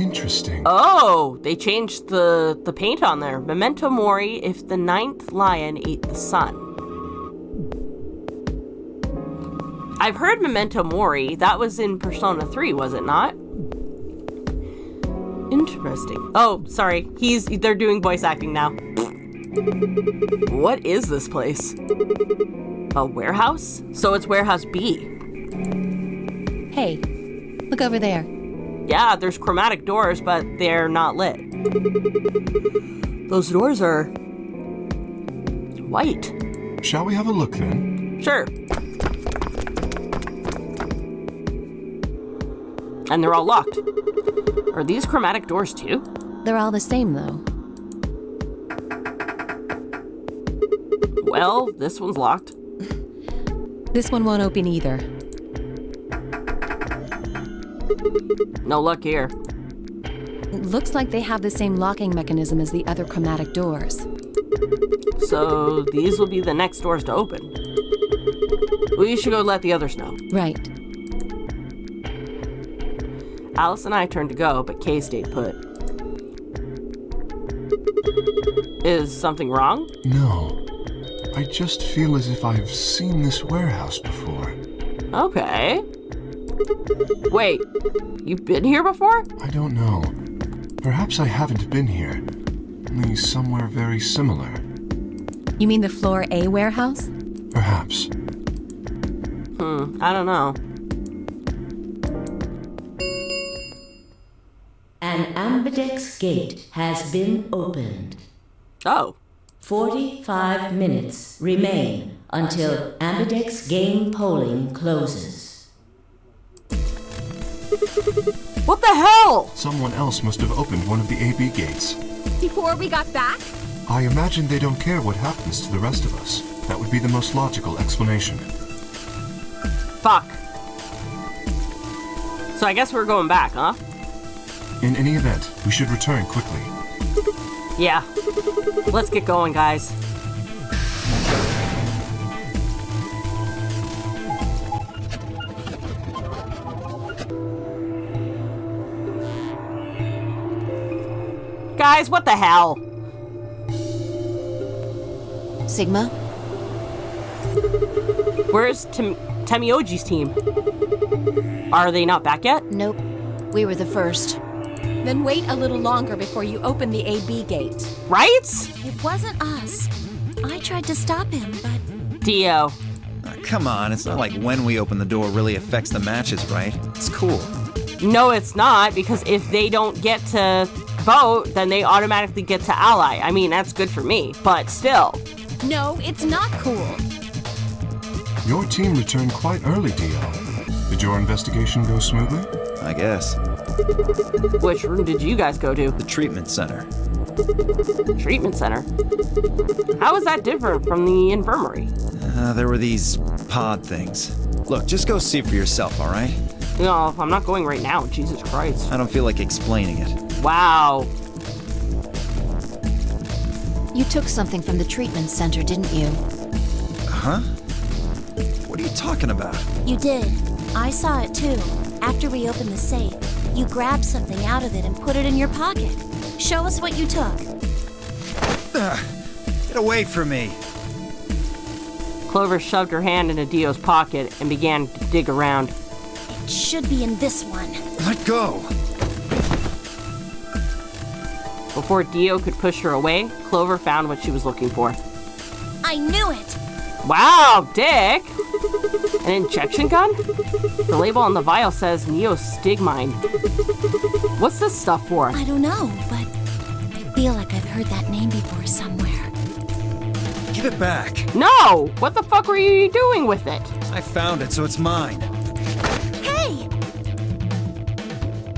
Interesting. Oh, they changed the paint on there. Memento mori if the 9th lion ate the sun. I've heard memento mori. That was in Persona 3, was it not? Interesting. Oh, sorry. They're doing voice acting now. What is this place? A warehouse? So it's warehouse B. Hey, look over there. Yeah, there's chromatic doors, but they're not lit. Those doors are white. Shall we have a look then? Sure. And they're all locked. Are these chromatic doors too? They're all the same, though. Well, this one's locked. This one won't open either. No luck here. It looks like they have the same locking mechanism as the other chromatic doors. So these will be the next doors to open. We should go let the others know. Right. Alice and I turned to go, but Kay stayed put. Is something wrong? No. I just feel as if I've seen this warehouse before. Okay. Wait, you've been here before? I don't know. Perhaps I haven't been here. Only somewhere very similar. You mean the Floor A warehouse? Perhaps. I don't know. An ambidex gate has been opened. Oh. 45 minutes remain until ambidex game polling closes. What the hell? Someone else must have opened one of the AB gates. Before we got back? I imagine they don't care what happens to the rest of us. That would be the most logical explanation. Fuck. So I guess we're going back, huh? In any event, we should return quickly. Yeah. Let's get going, guys. Guys, what the hell? Sigma? Where's Temioji's team? Are they not back yet? Nope. We were the first. Then wait a little longer before you open the AB gate. Right? It wasn't us. I tried to stop him, but... Dio. Come on, it's not like when we open the door really affects the matches, right? It's cool. No, it's not, because if they don't get to vote, then they automatically get to ally. I mean, that's good for me, but still. No, it's not cool. Your team returned quite early, Dio. Did your investigation go smoothly? I guess. Which room did you guys go to? The treatment center. Treatment center? How is that different from the infirmary? There were these pod things. Look, just go see for yourself, all right? No, I'm not going right now. Jesus Christ. I don't feel like explaining it. Wow. You took something from the treatment center, didn't you? Huh? What are you talking about? You did. I saw it too. After we opened the safe, you grabbed something out of it and put it in your pocket. Show us what you took. Get away from me. Clover shoved her hand into Dio's pocket and began to dig around. It should be in this one. Let go. Before Dio could push her away, Clover found what she was looking for. I knew it! Wow, Dick! An injection gun? The label on the vial says Neostigmine. What's this stuff for? I don't know, but I feel like I've heard that name before somewhere. Give it back. No! What the fuck were you doing with it? I found it, so it's mine. Hey!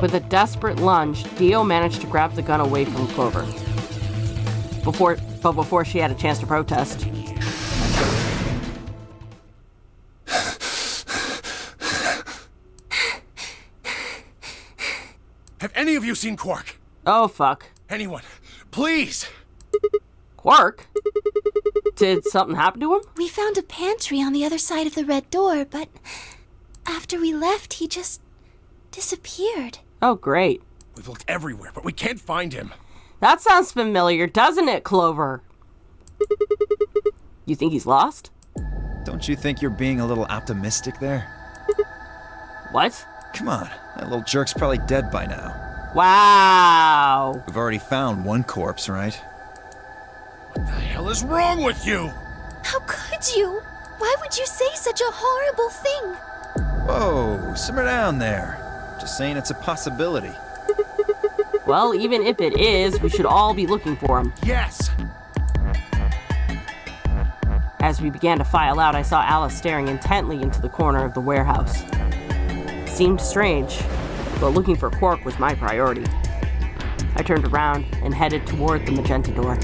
With a desperate lunge, Dio managed to grab the gun away from Clover. Before she had a chance to protest. Have any of you seen Quark? Oh, fuck. Anyone? Please! Quark? Did something happen to him? We found a pantry on the other side of the red door, but after we left, he just disappeared. Oh, great. We've looked everywhere, but we can't find him. That sounds familiar, doesn't it, Clover? You think he's lost? Don't you think you're being a little optimistic there? What? Come on, that little jerk's probably dead by now. Wow. We've already found one corpse, right? What the hell is wrong with you? How could you? Why would you say such a horrible thing? Whoa, simmer down there. Just saying it's a possibility. Well, even if it is, we should all be looking for him. Yes. As we began to file out, I saw Alice staring intently into the corner of the warehouse. It seemed strange, but looking for Quark was my priority. I turned around and headed toward the magenta door.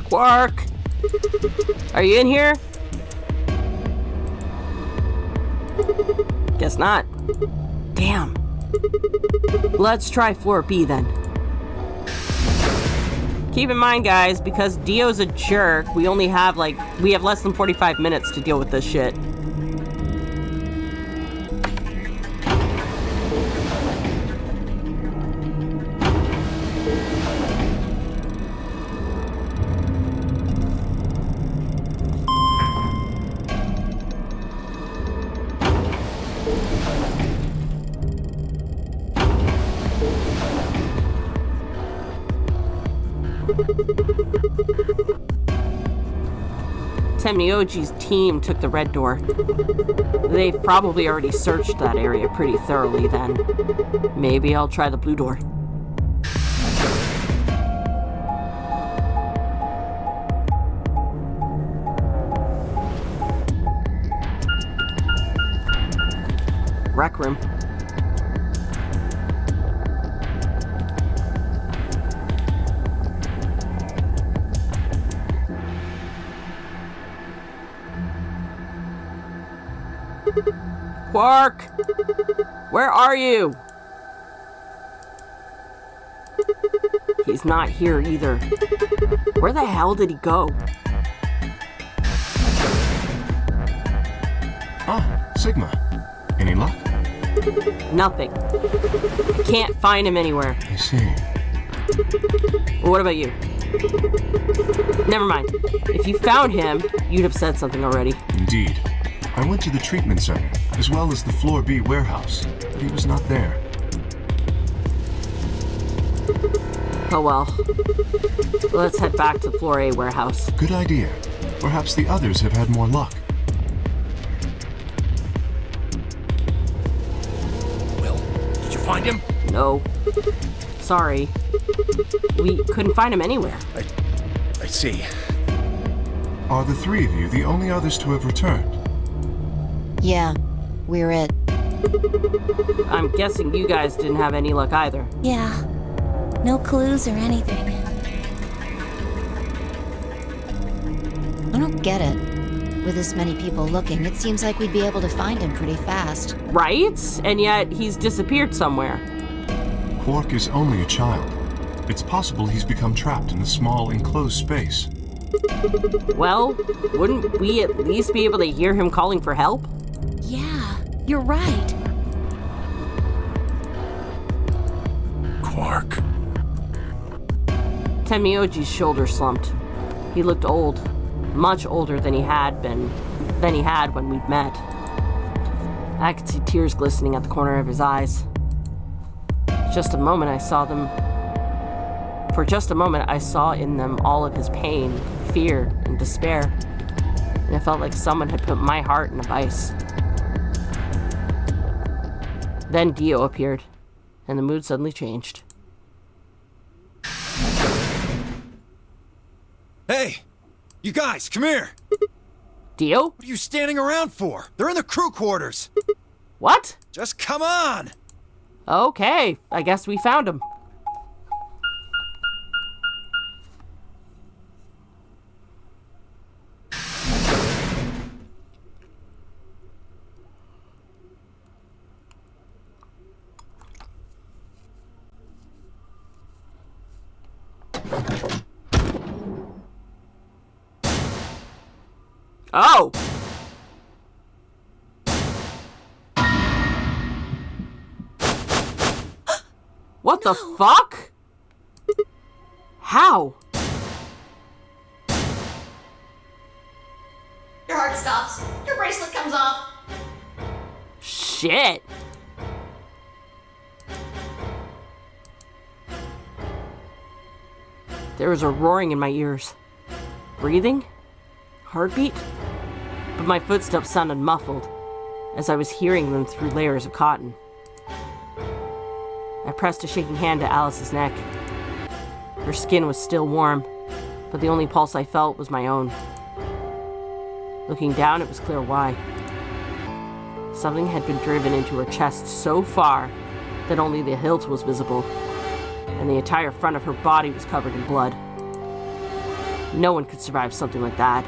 Quark! Are you in here? Guess not. Damn. Let's try floor B then. Keep in mind, guys, because Dio's a jerk, we have less than 45 minutes to deal with this shit. Temnioji's team took the red door. They've probably already searched that area pretty thoroughly then. Maybe I'll try the blue door. Rec room. Quark! Where are you? He's not here either. Where the hell did he go? Ah, Sigma. Any luck? Nothing. Can't find him anywhere. I see. What about you? Never mind. If you found him, you'd have said something already. Indeed. I went to the treatment center, as well as the Floor B warehouse, but he was not there. Oh well. Let's head back to Floor A warehouse. Good idea. Perhaps the others have had more luck. Will, did you find him? No. Sorry. We couldn't find him anywhere. I see. Are the three of you the only others to have returned? Yeah, we're it. I'm guessing you guys didn't have any luck either. Yeah. No clues or anything. I don't get it. With this many people looking, it seems like we'd be able to find him pretty fast. Right? And yet he's disappeared somewhere. Quark is only a child. It's possible he's become trapped in a small enclosed space. Well, wouldn't we at least be able to hear him calling for help? Yeah, you're right. Quark. Temnioji's shoulder slumped. He looked old, much older than he had when we'd met. I could see tears glistening at the corner of his eyes. For just a moment, I saw in them all of his pain, fear, and despair. And it felt like someone had put my heart in a vice. Then Dio appeared, and the mood suddenly changed. Hey! You guys, come here! Dio? What are you standing around for? They're in the crew quarters! What? Just come on! Okay, I guess we found him. Oh! What the fuck? How? Your heart stops. Your bracelet comes off. Shit. There was a roaring in my ears. Breathing? Heartbeat? But my footsteps sounded muffled, as I was hearing them through layers of cotton. I pressed a shaking hand to Alice's neck. Her skin was still warm, but the only pulse I felt was my own. Looking down, it was clear why. Something had been driven into her chest so far that only the hilt was visible, and the entire front of her body was covered in blood. No one could survive something like that.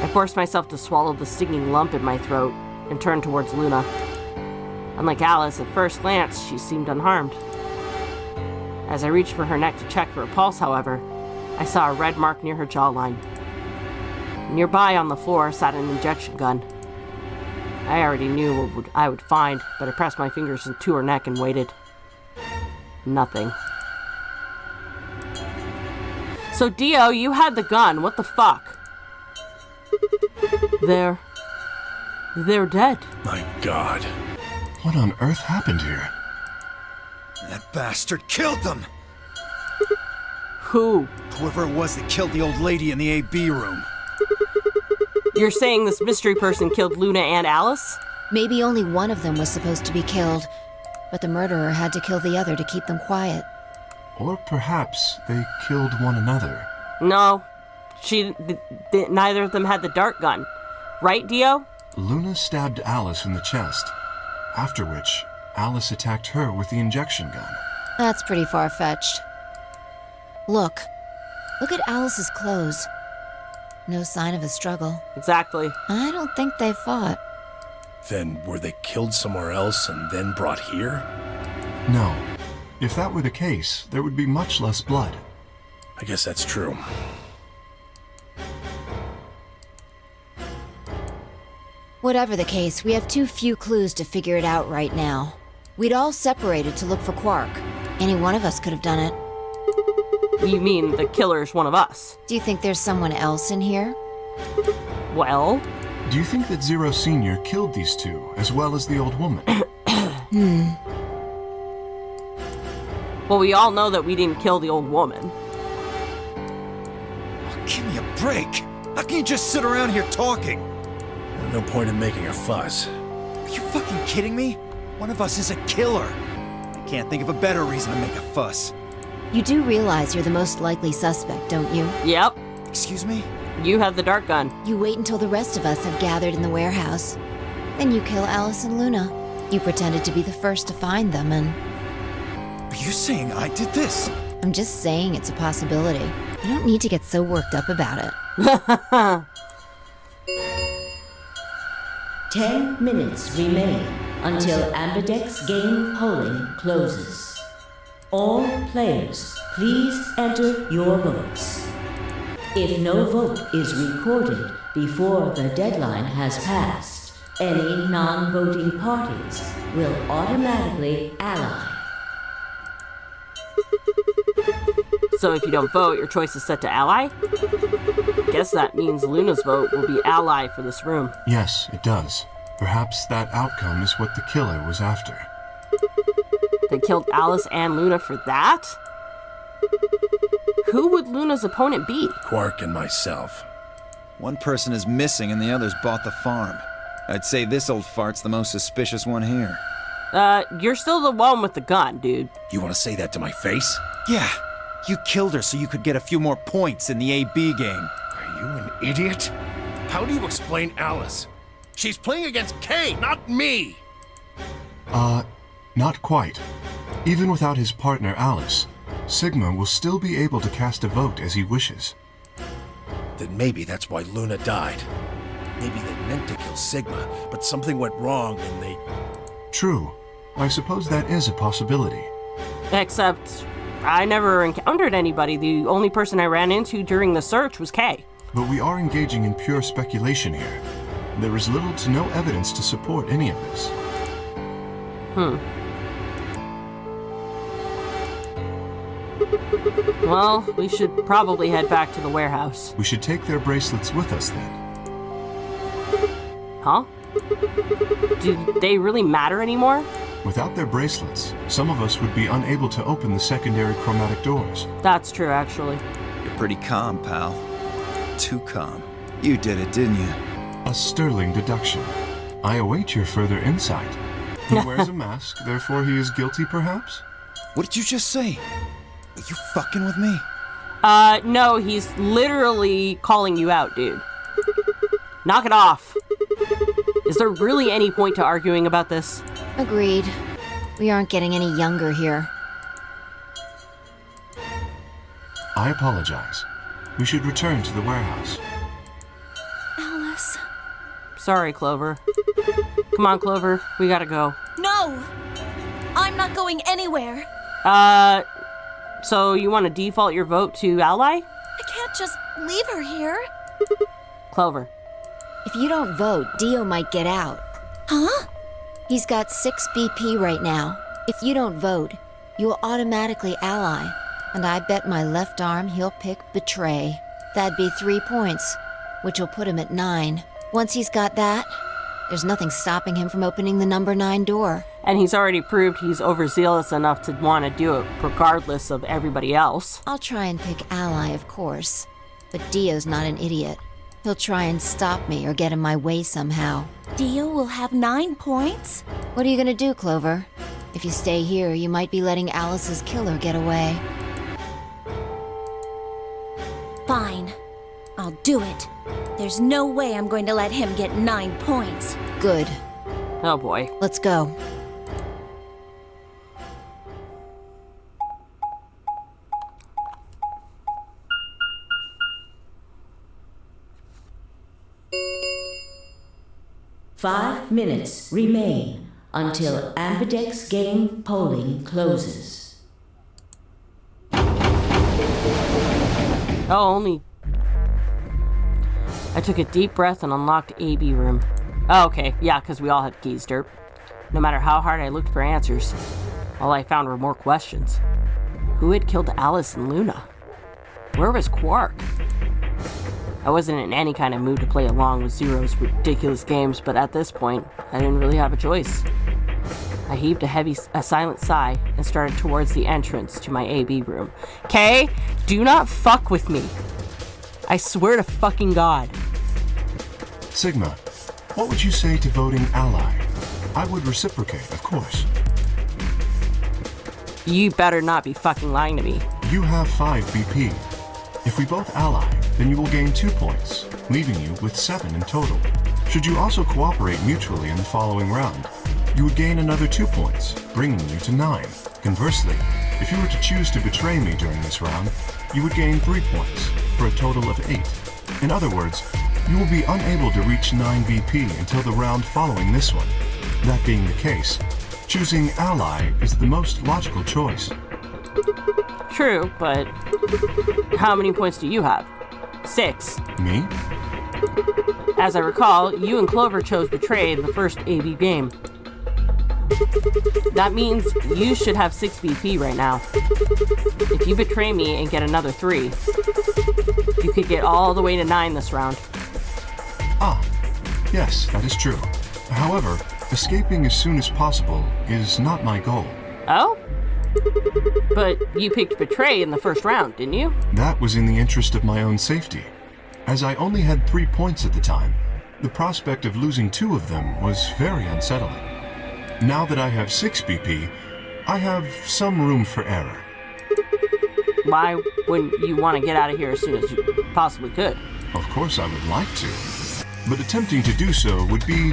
I forced myself to swallow the stinging lump in my throat and turned towards Luna. Unlike Alice, at first glance, she seemed unharmed. As I reached for her neck to check for a pulse, however, I saw a red mark near her jawline. Nearby on the floor sat an injection gun. I already knew what I would find, but I pressed my fingers into her neck and waited. Nothing. So, Dio, you had the gun. What the fuck? They're dead. My God. What on earth happened here? That bastard killed them! Who? Whoever it was that killed the old lady in the AB room. You're saying this mystery person killed Luna and Alice? Maybe only one of them was supposed to be killed, but the murderer had to kill the other to keep them quiet. Or perhaps they killed one another. No. Neither of them had the dart gun. Right, Dio? Luna stabbed Alice in the chest, after which Alice attacked her with the injection gun. That's pretty far-fetched. Look at Alice's clothes. No sign of a struggle. Exactly. I don't think they fought. Then were they killed somewhere else and then brought here? No. If that were the case, there would be much less blood. I guess that's true. Whatever the case, we have too few clues to figure it out right now. We'd all separated to look for Quark. Any one of us could have done it. You mean the killer's one of us? Do you think there's someone else in here? Well? Do you think that Zero Sr. killed these two, as well as the old woman? Well, we all know that we didn't kill the old woman. Give me a break! How can you just sit around here talking? No point in making a fuss. Are you fucking kidding me? One of us is a killer. I can't think of a better reason to make a fuss. You do realize you're the most likely suspect, don't you? Yep. Excuse me? You have the dart gun. You wait until the rest of us have gathered in the warehouse. Then you kill Alice and Luna. You pretended to be the first to find them, and... Are you saying I did this? I'm just saying it's a possibility. You don't need to get so worked up about it. 10 minutes remain until Ambidex game polling closes. All players, please enter your votes. If no vote is recorded before the deadline has passed, any non-voting parties will automatically ally. So if you don't vote, your choice is set to ally? Guess that means Luna's vote will be ally for this room. Yes, it does. Perhaps that outcome is what the killer was after. They killed Alice and Luna for that? Who would Luna's opponent be? Quark and myself. One person is missing and the others bought the farm. I'd say this old fart's the most suspicious one here. You're still the one with the gun, dude. You want to say that to my face? Yeah, you killed her so you could get a few more points in the AB game. Are you an idiot? How do you explain Alice? She's playing against Kay, not me! Not quite. Even without his partner Alice, Sigma will still be able to cast a vote as he wishes. Then maybe that's why Luna died. Maybe they meant to kill Sigma, but something went wrong and they... True. I suppose that is a possibility. Except, I never encountered anybody. The only person I ran into during the search was Kay. but we are engaging in pure speculation here. There is little to no evidence to support any of this. Well, we should probably head back to the warehouse. We should take their bracelets with us then. Huh? Do they really matter anymore? Without their bracelets, some of us would be unable to open the secondary chromatic doors. That's true, actually. You're pretty calm, pal. Too calm. You did it, didn't you? A sterling deduction. I await your further insight. He wears a mask, therefore he is guilty, perhaps? What did you just say? Are you fucking with me? No, he's literally calling you out, dude. Knock it off. Is there really any point to arguing about this? Agreed. We aren't getting any younger here. I apologize. We should return to the warehouse. Alice. Sorry, Clover. Come on, Clover. We gotta go. No! I'm not going anywhere. So you want to default your vote to Ally? I can't just leave her here. Clover. If you don't vote, Dio might get out. Huh? He's got 6 BP right now. If you don't vote, you will automatically ally. And I bet my left arm he'll pick betray. That'd be 3 points, which will put him at 9. Once he's got that, there's nothing stopping him from opening the number 9 door. And he's already proved he's overzealous enough to want to do it regardless of everybody else. I'll try and pick ally, of course. But Dio's not an idiot. He'll try and stop me or get in my way somehow. Dio will have 9 points? What are you gonna do, Clover? If you stay here, you might be letting Alice's killer get away. Fine. I'll do it. There's no way I'm going to let him get 9 points. Good. Oh boy. Let's go. Five minutes remain until Ambidex game polling closes. Oh, only... I took a deep breath and unlocked AB room. Oh, okay. Yeah, because we all had keys, derp. No matter how hard I looked for answers, all I found were more questions. Who had killed Alice and Luna? Where was Quark? I wasn't in any kind of mood to play along with Zero's ridiculous games, but at this point, I didn't really have a choice. I heaved a silent sigh and started towards the entrance to my AB room. Okay? Do not fuck with me. I swear to fucking God. Sigma, what would you say to voting ally? I would reciprocate, of course. You better not be fucking lying to me. You have 5 BP. If we both ally, then you will gain 2 points, leaving you with 7 in total. Should you also cooperate mutually in the following round, you would gain another 2 points, bringing you to 9. Conversely, if you were to choose to betray me during this round, you would gain 3 points, for a total of 8. In other words, you will be unable to reach 9 BP until the round following this one. That being the case, choosing ally is the most logical choice. True, but how many points do you have? 6. Me? As I recall, you and Clover chose Betray in the first AB game. That means you should have 6 BP right now. If you betray me and get another 3, you could get all the way to 9 this round. Ah, yes, that is true. However, escaping as soon as possible is not my goal. Oh? But you picked Betray in the first round, didn't you? That was in the interest of my own safety. As I only had 3 points at the time, the prospect of losing 2 of them was very unsettling. Now that I have 6 BP, I have some room for error. Why wouldn't you want to get out of here as soon as you possibly could? Of course I would like to, but attempting to do so would be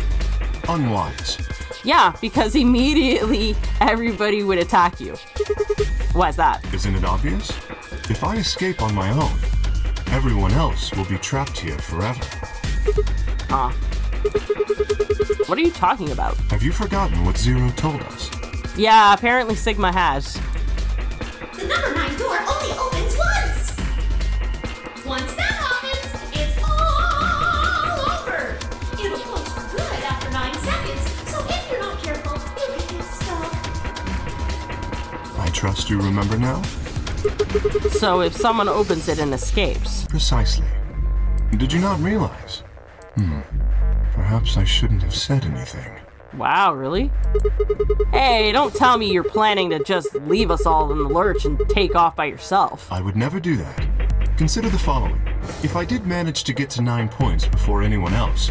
unwise. Yeah, because immediately everybody would attack you. Why's that? Isn't it obvious? If I escape on my own, everyone else will be trapped here forever. Huh. What are you talking about? Have you forgotten what Zero told us? Yeah, apparently Sigma has. The number 9 door only opens once! Once that happens, it's trust you remember now? So if someone opens it and escapes. Precisely. Did you not realize? Perhaps I shouldn't have said anything. Wow, really? Hey, don't tell me you're planning to just leave us all in the lurch and take off by yourself. I would never do that. Consider the following. If I did manage to get to 9 points before anyone else,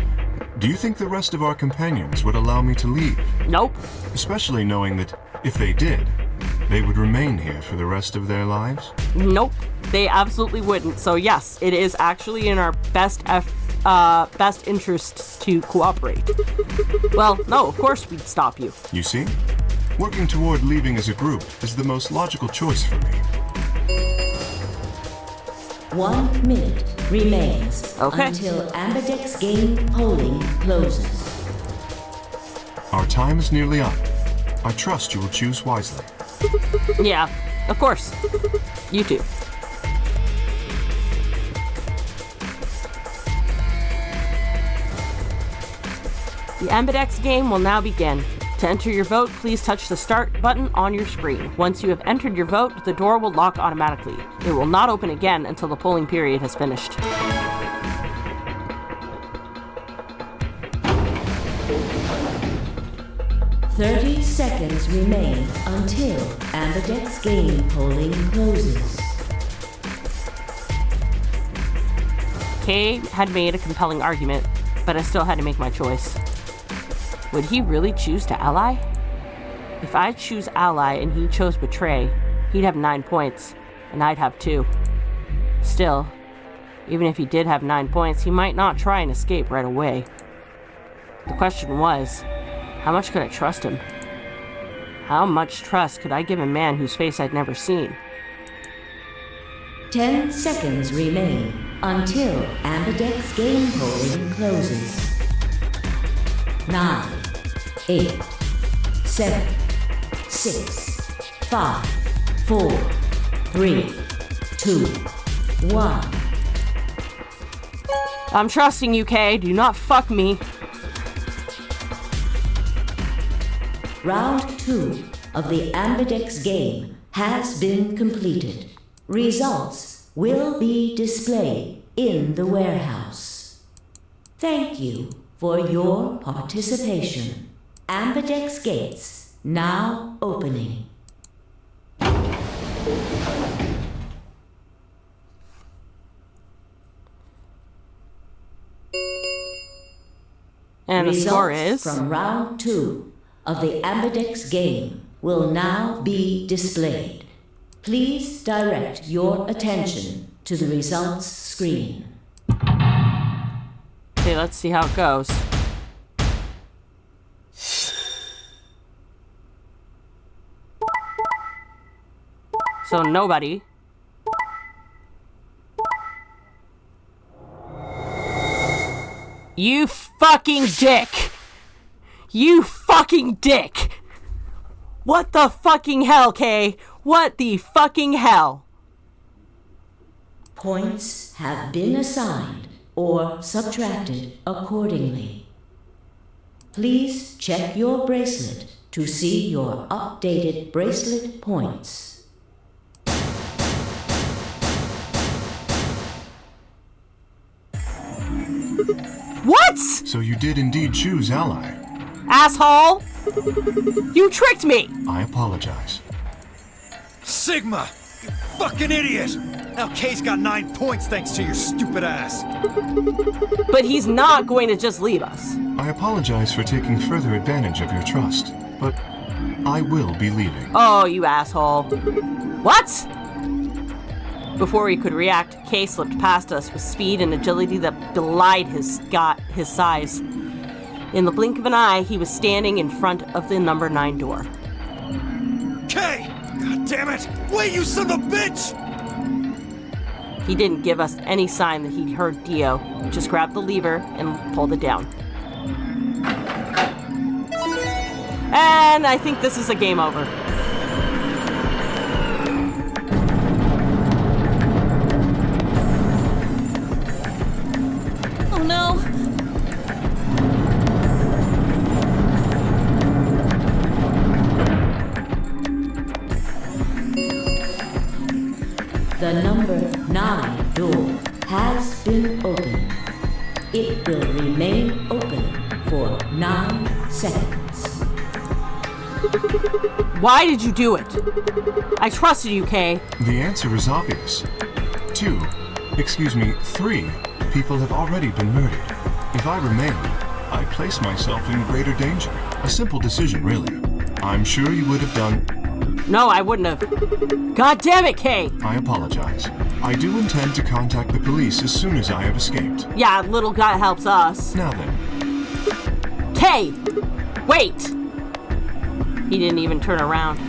do you think the rest of our companions would allow me to leave? Nope. Especially knowing that, if they did, they would remain here for the rest of their lives? Nope. They absolutely wouldn't. So yes, it is actually in our best interests to cooperate. Well, no, of course we'd stop you. You see? Working toward leaving as a group is the most logical choice for me. 1 minute remains Okay. until Ambidex game polling closes. Our time is nearly up. I trust you will choose wisely. Yeah, of course. You too. The Ambidex game will now begin. To enter your vote, please touch the start button on your screen. Once you have entered your vote, the door will lock automatically. It will not open again until the polling period has finished. "30 seconds remain until Ambidex game polling closes. Kay had made a compelling argument, but I still had to make my choice. Would he really choose to ally? If I choose ally and he chose betray, he'd have 9 points, and I'd have 2. Still, even if he did have 9 points, he might not try and escape right away. The question was, how much could I trust him? How much trust could I give a man whose face I'd never seen? 10 seconds remain until Ambidex game polling closes. 9, 8, 7, 6, 5, 4, 3, 2, 1. I'm trusting you, Kay. Do not fuck me. Round 2 of the Ambidex game has been completed. Results will be displayed in the warehouse. Thank you for your participation. Ambidex gates now opening. And the score Results is... from round 2 of the Ambidex game will now be displayed. Please direct your attention to the results screen. Okay, let's see how it goes. So nobody. You fucking dick! You fucking dick! What the fucking hell, Kay? What the fucking hell? Points have been assigned or subtracted accordingly. Please check your bracelet to see your updated bracelet points. What? So you did indeed choose ally. Asshole! You tricked me! I apologize. Sigma! You fucking idiot! Now Kay's got 9 points thanks to your stupid ass. But he's not going to just leave us. I apologize for taking further advantage of your trust, but I will be leaving. Oh, you asshole. What? Before we could react, Kay slipped past us with speed and agility that belied his size. In the blink of an eye, he was standing in front of the number 9 door. Kay! God damn it! Wait, you son of a bitch! He didn't give us any sign that he'd heard Dio, just grabbed the lever and pulled it down. And I think this is a game over. Oh no! The number 9 door has been opened. It will remain open for 9 seconds. Why did you do it? I trusted you, Kay. The answer is obvious. 3 people have already been murdered. If I remain, I place myself in greater danger. A simple decision, really. I'm sure you would have done... No, I wouldn't have. God damn it, Kay! I apologize. I do intend to contact the police as soon as I have escaped. Yeah, little guy helps us. Now then. Kay! Wait! He didn't even turn around.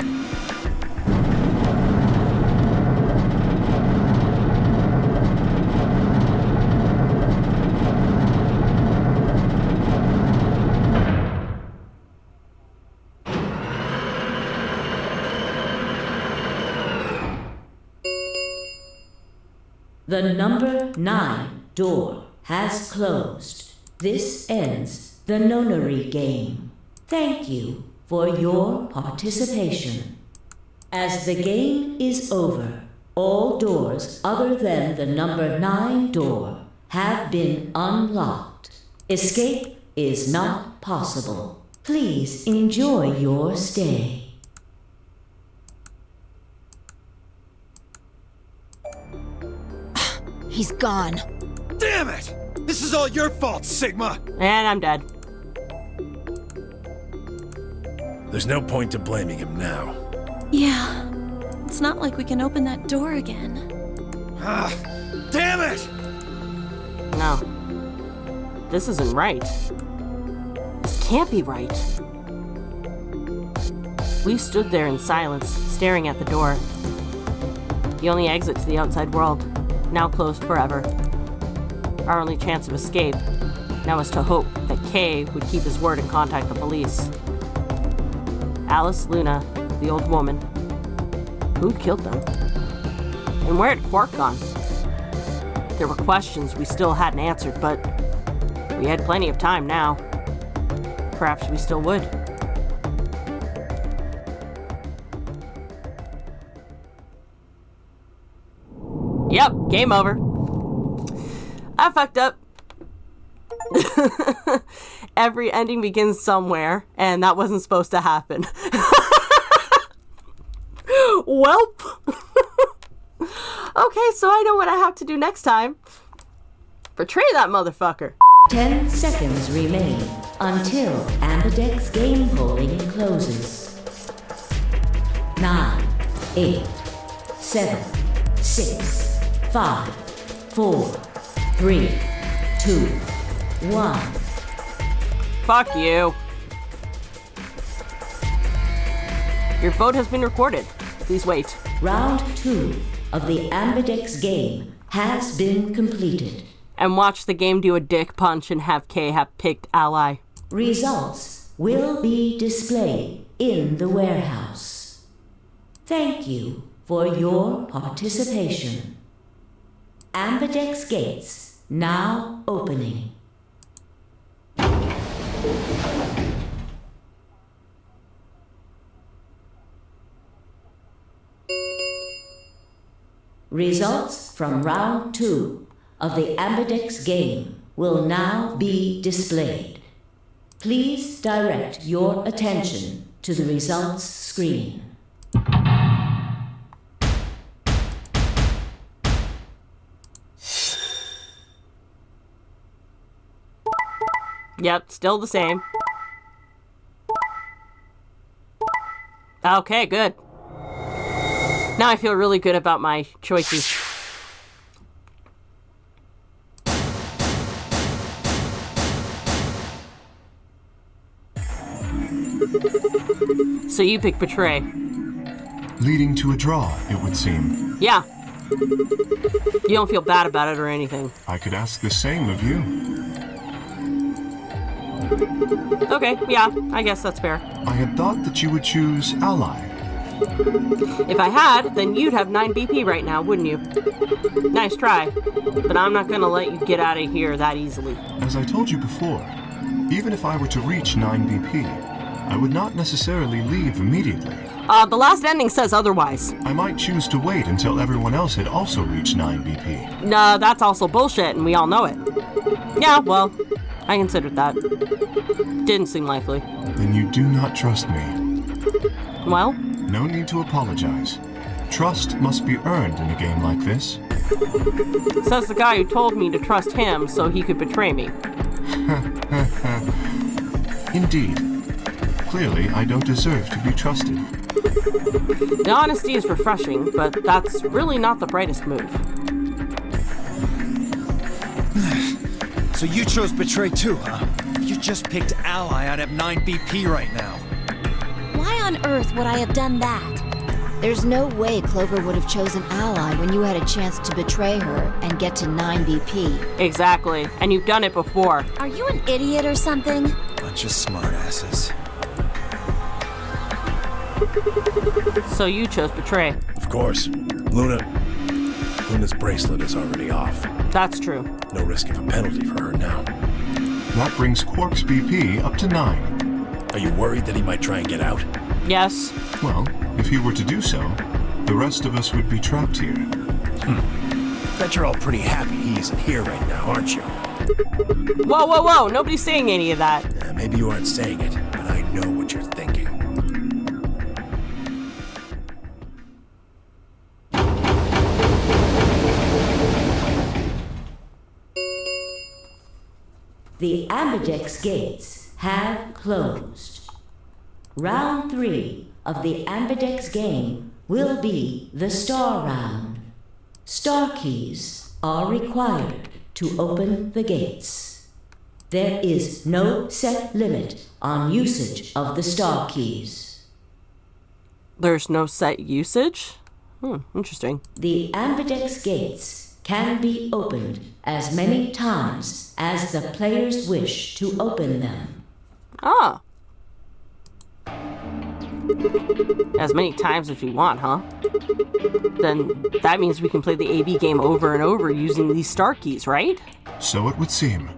The number 9 door has closed. This ends the Nonary game. Thank you for your participation. As the game is over, all doors other than the number 9 door have been unlocked. Escape is not possible. Please enjoy your stay. He's gone. Damn it! This is all your fault, Sigma! And I'm dead. There's no point to blaming him now. Yeah. It's not like we can open that door again. Ah, damn it! No. This isn't right. This can't be right. We stood there in silence, staring at the door. The only exit to the outside world, now closed forever. Our only chance of escape now is to hope that Kay would keep his word and contact the police. Alice, Luna, the old woman. Who'd killed them? And where had Quark gone? There were questions we still hadn't answered, but we had plenty of time now. Perhaps we still would. Yep, game over. I fucked up. Every ending begins somewhere, and that wasn't supposed to happen. Welp. Okay, so I know what I have to do next time. Portray that motherfucker. 10 seconds remain until Ambidex game polling closes. 9, 8, 7, 6, 5, 4, 3, 2, 1. Fuck you. Your vote has been recorded. Please wait. Round 2 of the Ambidex game has been completed. And watch the game do a dick punch and have Kay have picked ally. Results will be displayed in the warehouse. Thank you for your participation. Ambidex gates now opening. Results from round 2 of the Ambidex game will now be displayed. Please direct your attention to the results screen. Yep, still the same. Okay, good. Now I feel really good about my choices. So you pick Betray. Leading to a draw, it would seem. Yeah. You don't feel bad about it or anything. I could ask the same of you. Okay, yeah, I guess that's fair. I had thought that you would choose ally. If I had, then you'd have 9 BP right now, wouldn't you? Nice try, but I'm not gonna let you get out of here that easily. As I told you before, even if I were to reach 9 BP, I would not necessarily leave immediately. The last ending says otherwise. I might choose to wait until everyone else had also reached 9 BP. No, that's also bullshit, and we all know it. Yeah, well, I considered that. Didn't seem likely. Then you do not trust me. Well? No need to apologize. Trust must be earned in a game like this. Says the guy who told me to trust him so he could betray me. Indeed. Clearly, I don't deserve to be trusted. The honesty is refreshing, but that's really not the brightest move. So you chose Betray too, huh? You just picked Ally out of 9 BP right now. Why on earth would I have done that? There's no way Clover would have chosen Ally when you had a chance to betray her and get to 9 BP. Exactly, and you've done it before. Are you an idiot or something? Bunch of smartasses. So you chose Betray. Of course. Luna's bracelet is already off. That's true. No risk of a penalty for her now. That brings Quark's BP up to 9. Are you worried that he might try and get out? Yes. Well, if he were to do so, the rest of us would be trapped here. Bet you're all pretty happy he isn't here right now, aren't you? Whoa, whoa, whoa, nobody's saying any of that. Maybe you aren't saying it, but I know what you're thinking. The Ambidex gates have closed. Round 3 of the Ambidex game will be the Star Round. Star keys are required to open the gates. There is no set limit on usage of the Star keys. There's no set usage? Interesting. The Ambidex gates can be opened as many times as the players wish to open them. Ah. As many times as we want, huh? Then that means we can play the AB game over and over using these star keys, right? So it would seem.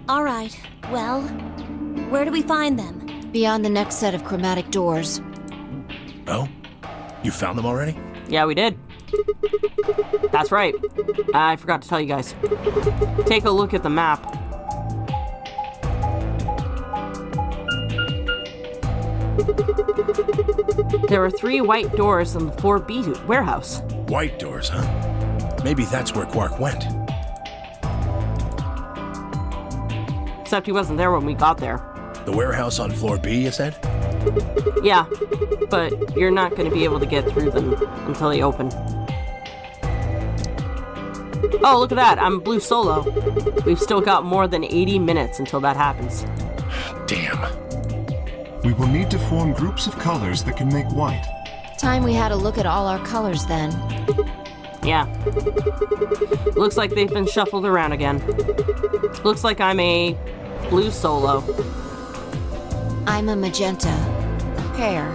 All right, well, where do we find them? Beyond the next set of chromatic doors. Oh? You found them already? Yeah, we did. That's right. I forgot to tell you guys. Take a look at the map. There are 3 white doors in the 4B warehouse. White doors, huh? Maybe that's where Quark went. Except he wasn't there when we got there. The warehouse on floor B, you said? Yeah, but you're not going to be able to get through them until they open. Oh, look at that. I'm blue solo. We've still got more than 80 minutes until that happens. Damn. We will need to form groups of colors that can make white. Time we had a look at all our colors then. Yeah. Looks like they've been shuffled around again. Looks like I'm a blue solo. I'm a magenta. Pear.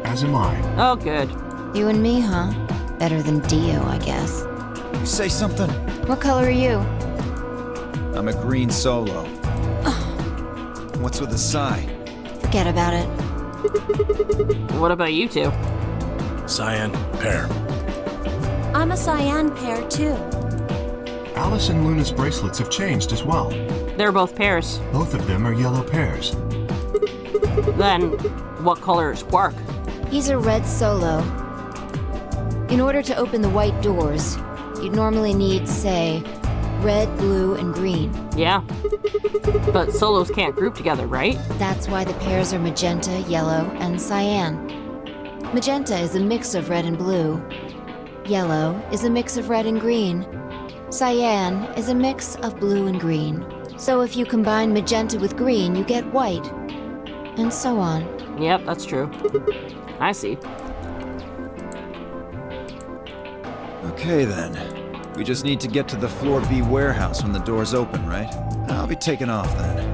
As am I. Oh, good. You and me, huh? Better than Dio, I guess. Say something. What color are you? I'm a green solo. What's with the sigh? Forget about it. What about you two? Cyan, pear. I'm a cyan pear, too. Alice and Luna's bracelets have changed as well. They're both pairs. Both of them are yellow pears. Then, what color is Quark? He's a red solo. In order to open the white doors, you'd normally need, say, red, blue, and green. Yeah. But solos can't group together, right? That's why the pairs are magenta, yellow, and cyan. Magenta is a mix of red and blue. Yellow is a mix of red and green. Cyan is a mix of blue and green. So if you combine magenta with green, you get white. And so on. Yep, that's true. I see. Okay then. We just need to get to the floor B warehouse when the doors open, right? I'll be taking off then.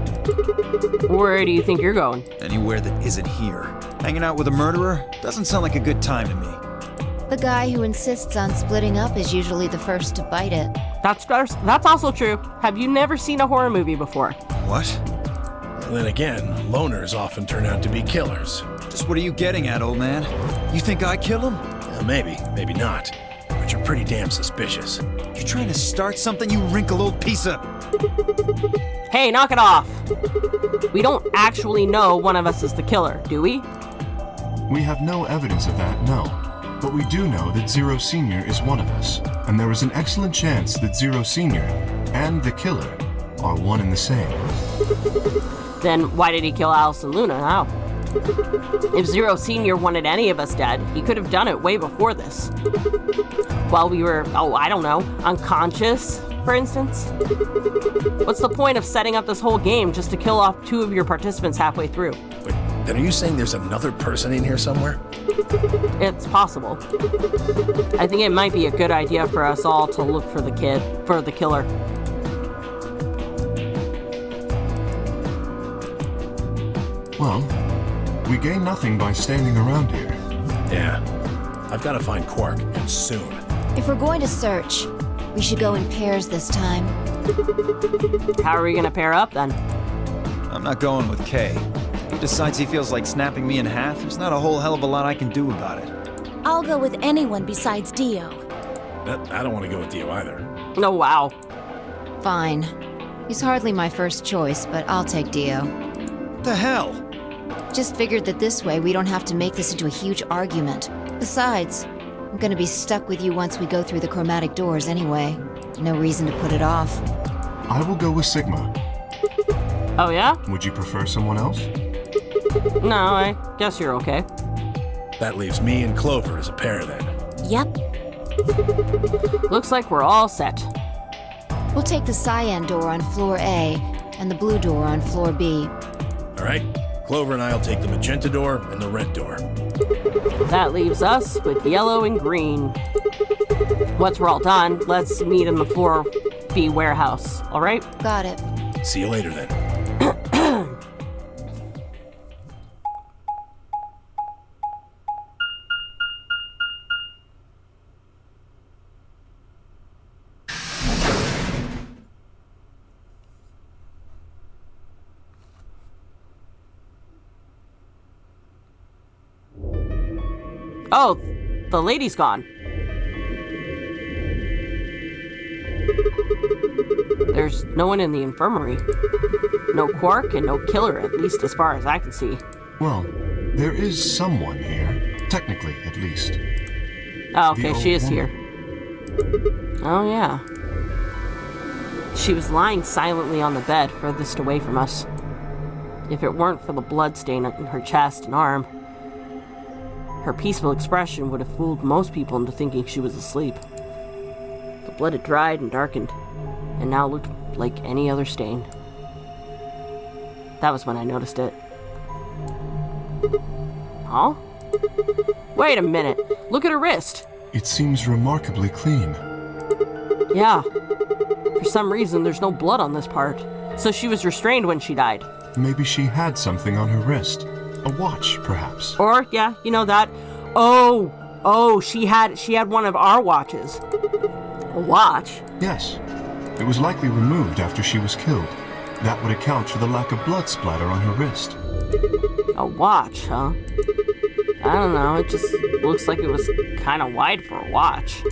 Where do you think you're going? Anywhere that isn't here. Hanging out with a murderer? Doesn't sound like a good time to me. The guy who insists on splitting up is usually the first to bite it. That's also true. Have you never seen a horror movie before? What? Then again, loners often turn out to be killers. Just what are you getting at, old man? You think I killed him? Maybe, maybe not. But you're pretty damn suspicious. You trying to start something, you wrinkled old piece of... Hey, knock it off! We don't actually know one of us is the killer, do we? We have no evidence of that, no. But we do know that Zero Senior is one of us, and there is an excellent chance that Zero Senior and the killer are one and the same. Then why did he kill Alice and Luna now? If Zero Senior wanted any of us dead, he could have done it way before this. While we were, I don't know, unconscious, for instance? What's the point of setting up this whole game just to kill off 2 of your participants halfway through? Wait, then are you saying there's another person in here somewhere? It's possible. I think it might be a good idea for us all to look for the killer. Well, we gain nothing by standing around here. Yeah. I've got to find Quark, and soon. If we're going to search, we should go in pairs this time. How are we gonna pair up then? I'm not going with Kay. If he decides he feels like snapping me in half, there's not a whole hell of a lot I can do about it. I'll go with anyone besides Dio. I don't want to go with Dio either. Oh, wow. Fine. He's hardly my first choice, but I'll take Dio. What the hell? Just figured that this way we don't have to make this into a huge argument. Besides, I'm gonna be stuck with you once we go through the chromatic doors anyway. No reason to put it off. I will go with Sigma. Oh, yeah? Would you prefer someone else? No, I guess you're okay. That leaves me and Clover as a pair then. Yep. Looks like we're all set. We'll take the cyan door on floor A and the blue door on floor B. All right? Clover and I'll take the magenta door and the red door. That leaves us with yellow and green. Once we're all done, let's meet in the floor B warehouse, all right? Got it. See you later then. Oh, the lady's gone. There's no one in the infirmary. No Quark and no killer, at least as far as I can see. Well, there is someone here. Technically, at least. Oh, okay, The she old is here. Oh, yeah. She was lying silently on the bed, furthest away from us. If it weren't for the blood stain on her chest and arm, her peaceful expression would have fooled most people into thinking she was asleep. The blood had dried and darkened, and now looked like any other stain. That was when I noticed it. Huh? Wait a minute. Look at her wrist. It seems remarkably clean. Yeah. For some reason, there's no blood on this part. So she was restrained when she died. Maybe she had something on her wrist. A watch, perhaps. Or, yeah, you know that. Oh, she had one of our watches. A watch? Yes. It was likely removed after she was killed. That would account for the lack of blood splatter on her wrist. A watch, huh? I don't know, it just looks like it was kind of wide for a watch.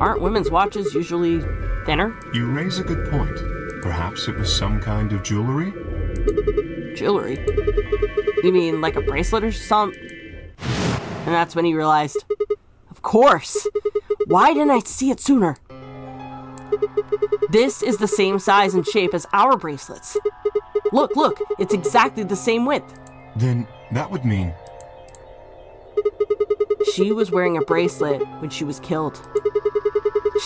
Aren't women's watches usually thinner? You raise a good point. Perhaps it was some kind of jewelry? Jewelry? You mean like a bracelet or something? And that's when he realized, of course! Why didn't I see it sooner? This is the same size and shape as our bracelets. Look, it's exactly the same width. Then that would mean... She was wearing a bracelet when she was killed.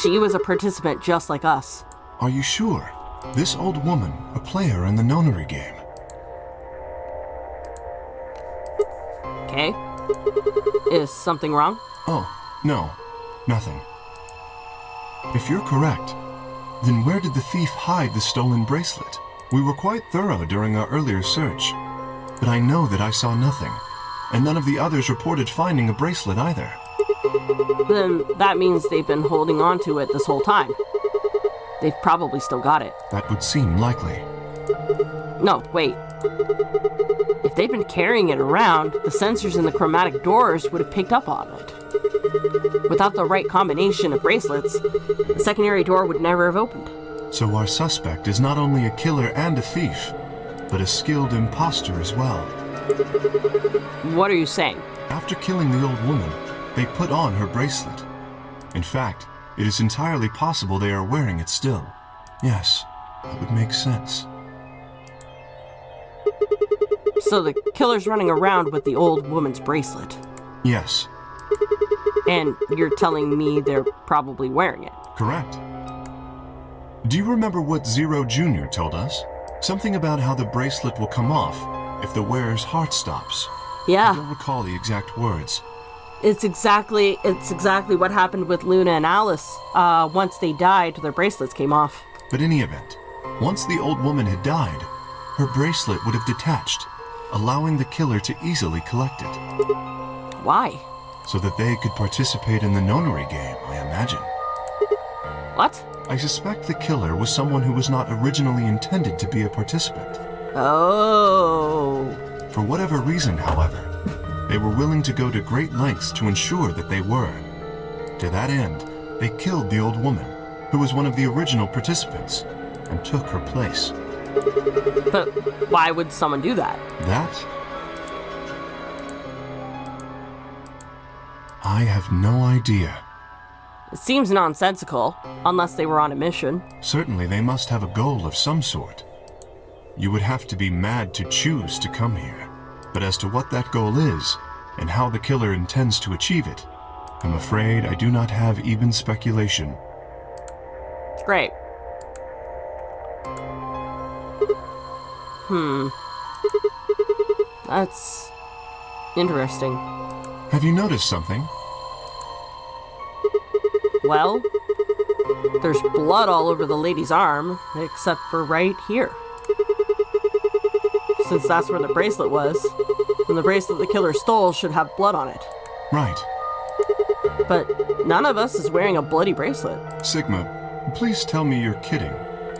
She was a participant just like us. Are you sure? This old woman, a player in the Nonary game. Okay. Is something wrong? Oh, no. Nothing. If you're correct, then where did the thief hide the stolen bracelet? We were quite thorough during our earlier search, but I know that I saw nothing, and none of the others reported finding a bracelet either. Then that means they've been holding on to it this whole time. They've probably still got it. That would seem likely. No, wait. If they'd been carrying it around, the sensors in the chromatic doors would have picked up on it. Without the right combination of bracelets, the secondary door would never have opened. So our suspect is not only a killer and a thief, but a skilled imposter as well. What are you saying? After killing the old woman, they put on her bracelet. In fact, it is entirely possible they are wearing it still. Yes, that would make sense. So the killer's running around with the old woman's bracelet. Yes, And you're telling me they're probably wearing it. correct. Do you remember what Zero Jr. told us? Something about how the bracelet will come off if the wearer's heart stops. I Yeah, don't recall the exact words. it's exactly what happened with Luna and Alice. Once they died, their bracelets came off. But in any event, once the old woman had died, her bracelet would have detached, allowing the killer to easily collect it, Why? so that they could participate in the Nonary game, I imagine. What? I suspect the killer was someone who was not originally intended to be a participant. Oh. For whatever reason, however, they were willing to go to great lengths to ensure that they were. To that end, they killed the old woman, who was one of the original participants, and took her place. But why would someone do that? That? I have no idea. It seems nonsensical, unless they were on a mission. Certainly they must have a goal of some sort. You would have to be mad to choose to come here. But as to what that goal is, and how the killer intends to achieve it, I'm afraid I do not have even speculation. Great. That's interesting. Have you noticed something? Well, there's blood all over the lady's arm, except for right here. Since that's where the bracelet was, and the bracelet the killer stole should have blood on it. Right. But none of us is wearing a bloody bracelet. Sigma, please tell me you're kidding.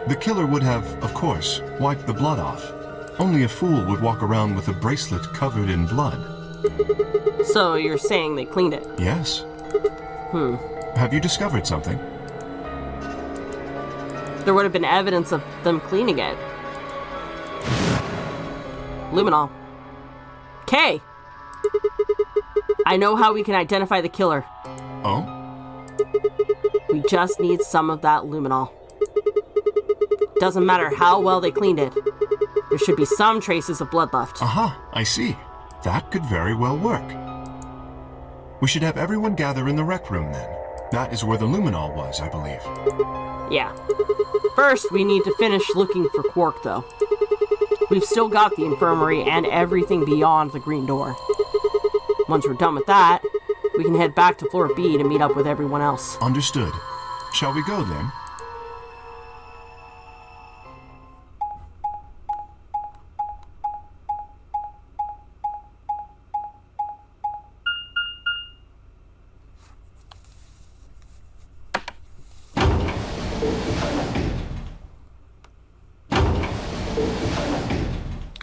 The killer would have, of course, wiped the blood off. Only a fool would walk around with a bracelet covered in blood. So you're saying they cleaned it? Yes. Have you discovered something? There would have been evidence of them cleaning it. Luminol. Kay! I know how we can identify the killer. Oh? We just need some of that luminol. Doesn't matter how well they cleaned it. There should be some traces of blood left. Aha, I see. That could very well work. We should have everyone gather in the rec room then. That is where the luminol was, I believe. Yeah. First, we need to finish looking for Quark, though. We've still got the infirmary and everything beyond the green door. Once we're done with that, we can head back to floor B to meet up with everyone else. Understood. Shall we go then?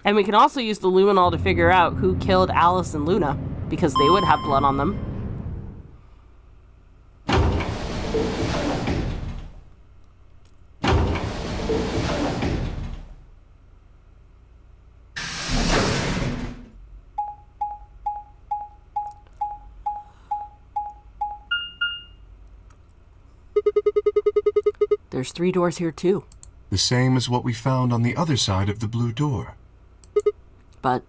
And we can also use the luminol to figure out who killed Alice and Luna, because they would have blood on them. There's 3 doors here too. The same as what we found on the other side of the blue door. But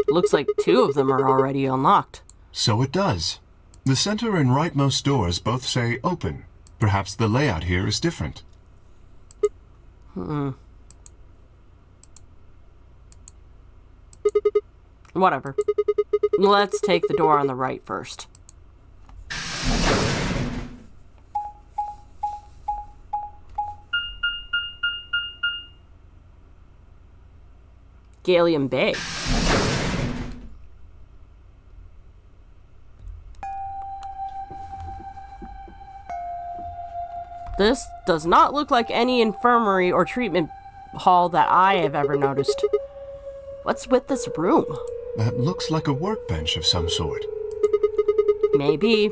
looks like 2 of them are already unlocked. So it does. The center and rightmost doors both say open. Perhaps the layout here is different. Whatever. Let's take the door on the right first. Gallium Bay. This does not look like any infirmary or treatment hall that I have ever noticed. What's with this room? That looks like a workbench of some sort. Maybe,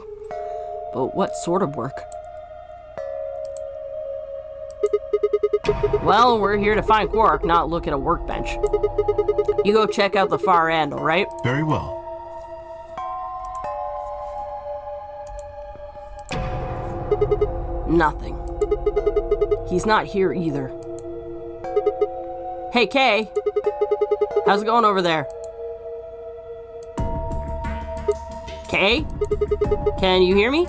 but what sort of work? Well, we're here to find Quark, not look at a workbench. You go check out the far end, alright? Very well. Nothing. He's not here either. Hey, Kay. How's it going over there? Kay? Can you hear me?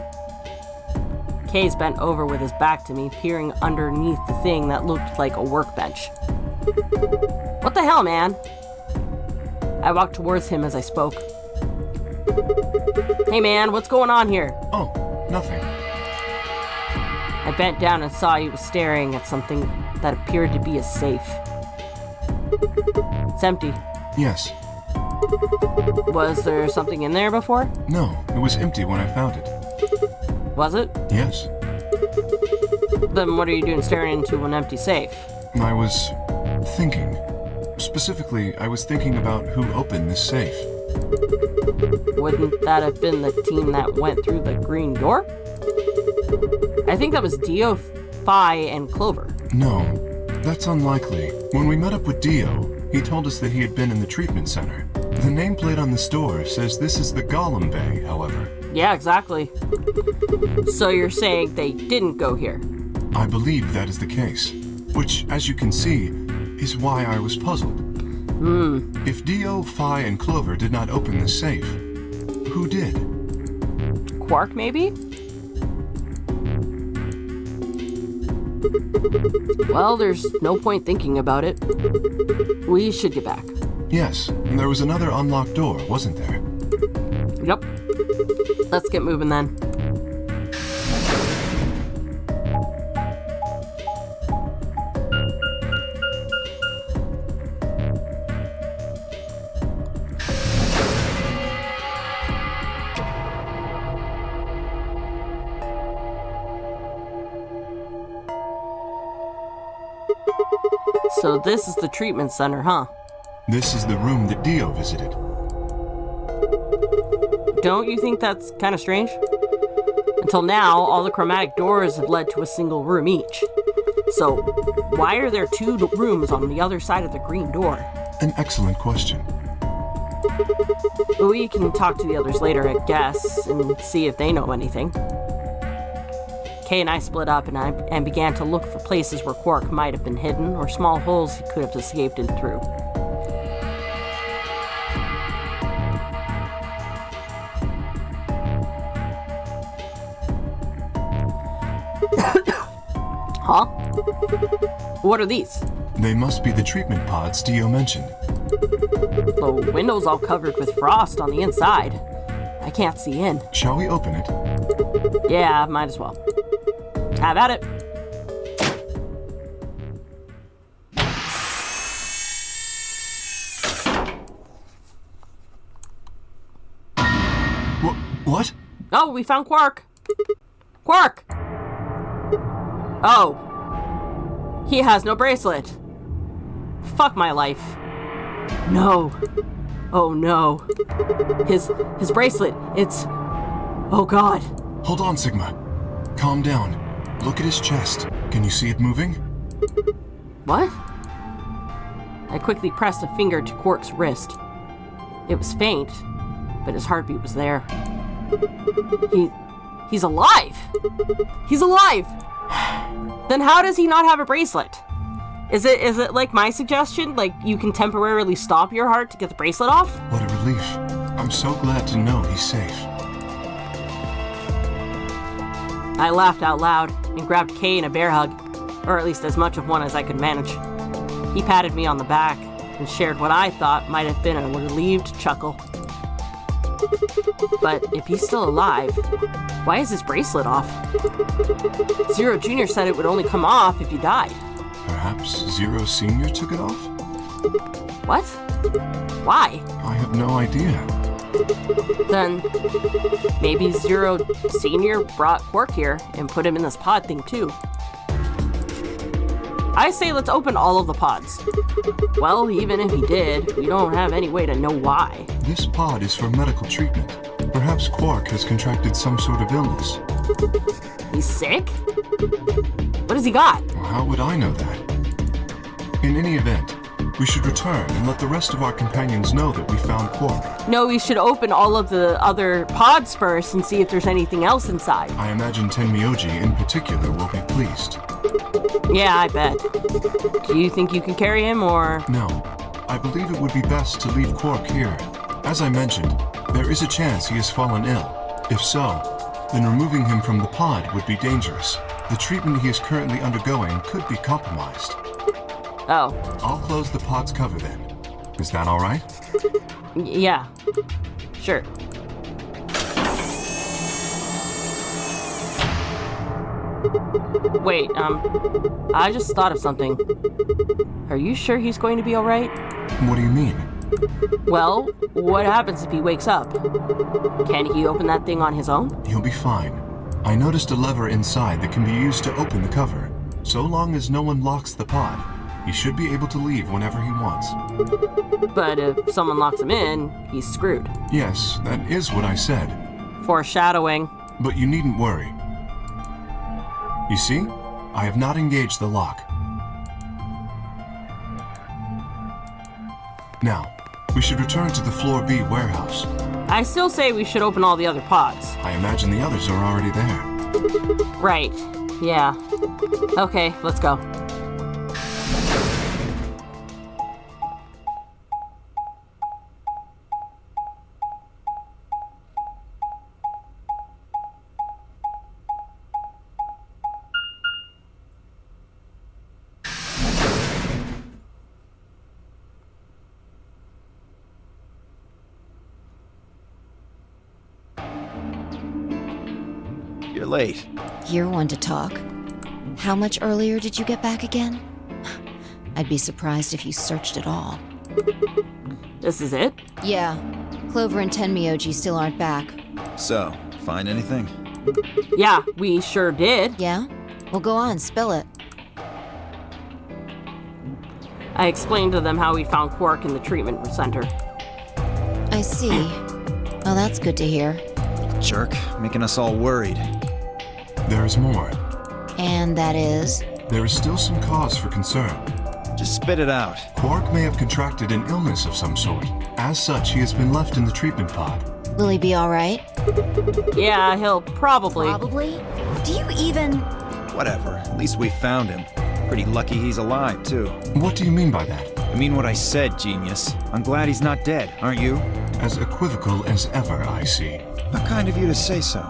Kay's bent over with his back to me, peering underneath the thing that looked like a workbench. What the hell, man? I walked towards him as I spoke. Hey, man, what's going on here? Oh, nothing. I bent down and saw he was staring at something that appeared to be a safe. It's empty. Yes. Was there something in there before? No, it was empty when I found it. Was it? Yes. Then what are you doing staring into an empty safe? I was thinking. Specifically, I was thinking about who opened this safe. Wouldn't that have been the team that went through the green door? I think that was Dio, Phi, and Clover. No, that's unlikely. When we met up with Dio, he told us that he had been in the treatment center. The nameplate on this door says this is the Golem Bay, however. Yeah, exactly. So you're saying they didn't go here? I believe that is the case. Which, as you can see, is why I was puzzled. If Dio, Phi, and Clover did not open the safe, who did? Quark, maybe? Well, there's no point thinking about it. We should get back. Yes, and there was another unlocked door, wasn't there? Yep. Let's get moving then. So this is the treatment center, huh? This is the room that Dio visited. Don't you think that's kind of strange? Until now, all the chromatic doors have led to a single room each. So, why are there two rooms on the other side of the green door? An excellent question. We can talk to the others later, I guess, and see if they know anything. Kay and I split up and began to look for places where Quark might have been hidden or small holes he could have escaped in through. Huh? What are these? They must be the treatment pods Dio mentioned. The window's all covered with frost on the inside. I can't see in. Shall we open it? Yeah, might as well. Have at it. What? Oh, we found Quark. Quark! Oh. He has no bracelet. Fuck my life. No. Oh no. His bracelet, it's... Oh god. Hold on, Sigma. Calm down. Look at his chest. Can you see it moving? What? I quickly pressed a finger to Quark's wrist. It was faint, but his heartbeat was there. He's alive! He's alive! Then how does he not have a bracelet? Is it like my suggestion? Like you can temporarily stop your heart to get the bracelet off? What a relief. I'm so glad to know he's safe. I laughed out loud and grabbed Kay in a bear hug, or at least as much of one as I could manage. He patted me on the back and shared what I thought might have been a relieved chuckle. But if he's still alive, why is his bracelet off? Zero Jr. said it would only come off if he died. Perhaps Zero Sr. took it off? What? Why? I have no idea. Then maybe Zero Senior brought Quark here and put him in this pod thing too. I say let's open all of the pods. Well, even if he did, we don't have any way to know why. This pod is for medical treatment. Perhaps Quark has contracted some sort of illness. He's sick? What has he got? Well, how would I know that? In any event, we should return and let the rest of our companions know that we found Quark. No, we should open all of the other pods first and see if there's anything else inside. I imagine Tenmyoji in particular will be pleased. Yeah, I bet. Do you think you can carry him, or...? No, I believe it would be best to leave Quark here. As I mentioned, there is a chance he has fallen ill. If so, then removing him from the pod would be dangerous. The treatment he is currently undergoing could be compromised. Oh. I'll close the pod's cover then. Is that all right? Yeah. Sure. Wait, I just thought of something. Are you sure he's going to be alright? What do you mean? Well, what happens if he wakes up? Can he open that thing on his own? He'll be fine. I noticed a lever inside that can be used to open the cover. So long as no one locks the pod, he should be able to leave whenever he wants. But if someone locks him in, he's screwed. Yes, that is what I said. Foreshadowing. But you needn't worry. You see? I have not engaged the lock. Now, we should return to the Floor B warehouse. I still say we should open all the other pods. I imagine the others are already there. Right. Yeah. Okay, let's go. You're late. You're one to talk. How much earlier did you get back again? I'd be surprised if you searched at all. This is it? Yeah. Clover and Tenmyoji still aren't back. So, find anything? Yeah, we sure did. Yeah? Well, go on, spill it. I explained to them how we found Quark in the treatment center. I see. Well, that's good to hear. Jerk, making us all worried. There is more. And that is? There is still some cause for concern. Just spit it out. Quark may have contracted an illness of some sort. As such, he has been left in the treatment pod. Will he be alright? Yeah, he'll probably... Probably? Do you even... Whatever, at least we found him. Pretty lucky he's alive, too. What do you mean by that? I mean what I said, genius. I'm glad he's not dead, aren't you? As equivocal as ever, I see. How kind of you to say so.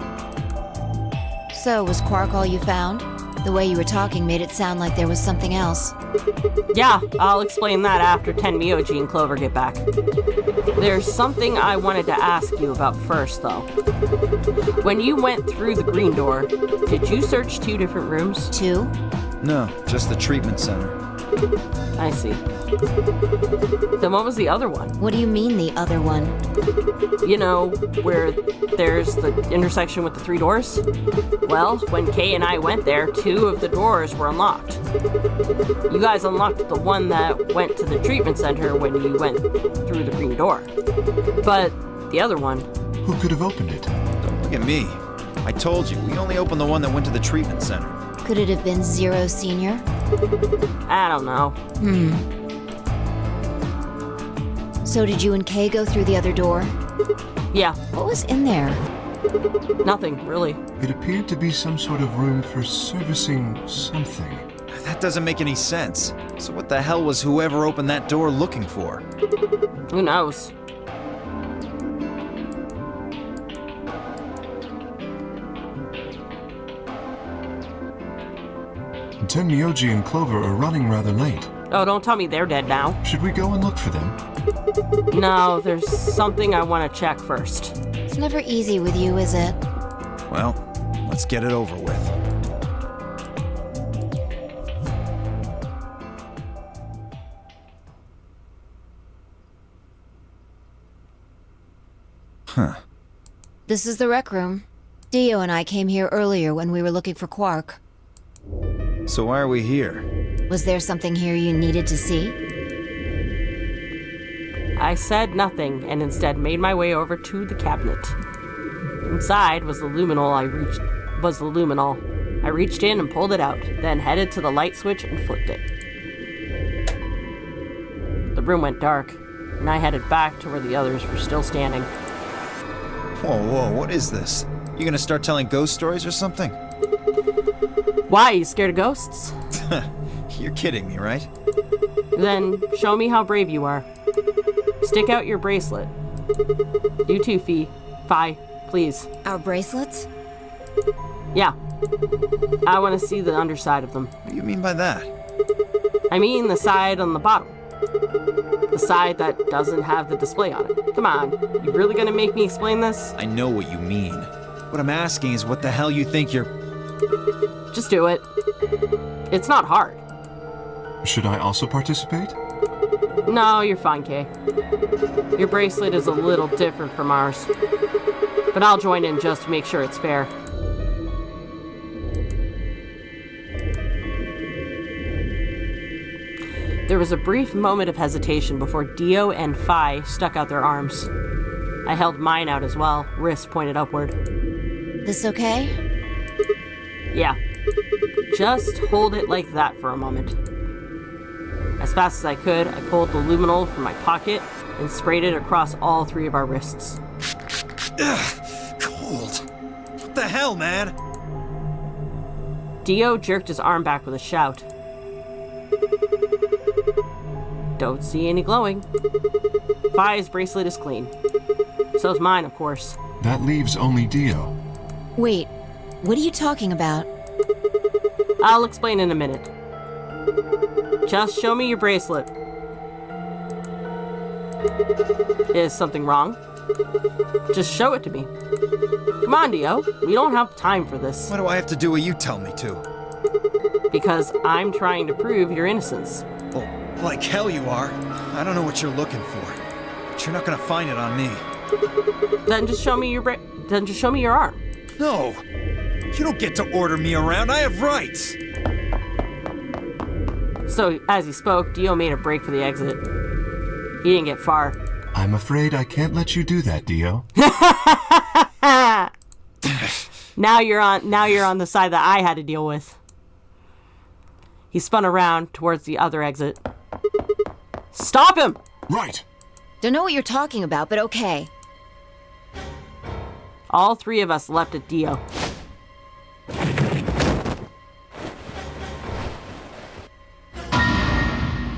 So, was Quark all you found? The way you were talking made it sound like there was something else. Yeah, I'll explain that after Tenmyoji and Clover get back. There's something I wanted to ask you about first, though. When you went through the green door, did you search 2 different rooms? 2? No, just the treatment center. I see. Then what was the other one? What do you mean, the other one? You know, where there's the intersection with the 3 doors? Well, when Kay and I went there, 2 of the doors were unlocked. You guys unlocked the one that went to the treatment center when you went through the green door. But the other one... Who could have opened it? Don't look at me. I told you, we only opened the one that went to the treatment center. Could it have been Zero Senior? I don't know. So did you and Kay go through the other door? Yeah, What was in there? nothing, really. It appeared to be some sort of room for servicing something. That doesn't make any sense. So what the hell was whoever opened that door looking for? Who knows? Tenmyoji and Clover are running rather late. Oh, don't tell me they're dead now. Should we go and look for them? No, there's something I want to check first. It's never easy with you, is it? Well, let's get it over with. Huh. This is the rec room. Dio and I came here earlier when we were looking for Quark. So why are we here? Was there something here you needed to see? I said nothing and instead made my way over to the cabinet. Inside was the luminol. I reached in and pulled it out, then headed to the light switch and flipped it. The room went dark, and I headed back to where the others were still standing. Whoa, what is this? You gonna start telling ghost stories or something? Why, you scared of ghosts? You're kidding me, right? Then show me how brave you are. Stick out your bracelet. You too, Fi, please. Our bracelets? Yeah. I want to see the underside of them. What do you mean by that? I mean the side on the bottom. The side that doesn't have the display on it. Come on, you really gonna make me explain this? I know what you mean. What I'm asking is what the hell you think you're... Just do it. It's not hard. Should I also participate? No, you're fine, Kay. Your bracelet is a little different from ours. But I'll join in just to make sure it's fair. There was a brief moment of hesitation before Dio and Fi stuck out their arms. I held mine out as well, wrists pointed upward. This okay? Yeah. Just hold it like that for a moment. As fast as I could, I pulled the luminol from my pocket and sprayed it across all three of our wrists. Ugh, cold. What the hell, man? Dio jerked his arm back with a shout. Don't see any glowing. Fi's bracelet is clean. So's mine, of course. That leaves only Dio. Wait, what are you talking about? I'll explain in a minute. Just show me your bracelet. Is something wrong? Just show it to me. Come on, Dio. We don't have time for this. Why do I have to do what you tell me to? Because I'm trying to prove your innocence. Well, like hell you are. I don't know what you're looking for, but you're not gonna find it on me. Then just show me your arm. No! You don't get to order me around. I have rights! So, as he spoke, Dio made a break for the exit. He didn't get far. I'm afraid I can't let you do that, Dio. Now you're on the side that I had to deal with. He spun around towards the other exit. Stop him! Right! Don't know what you're talking about, but okay. All three of us leapt at Dio.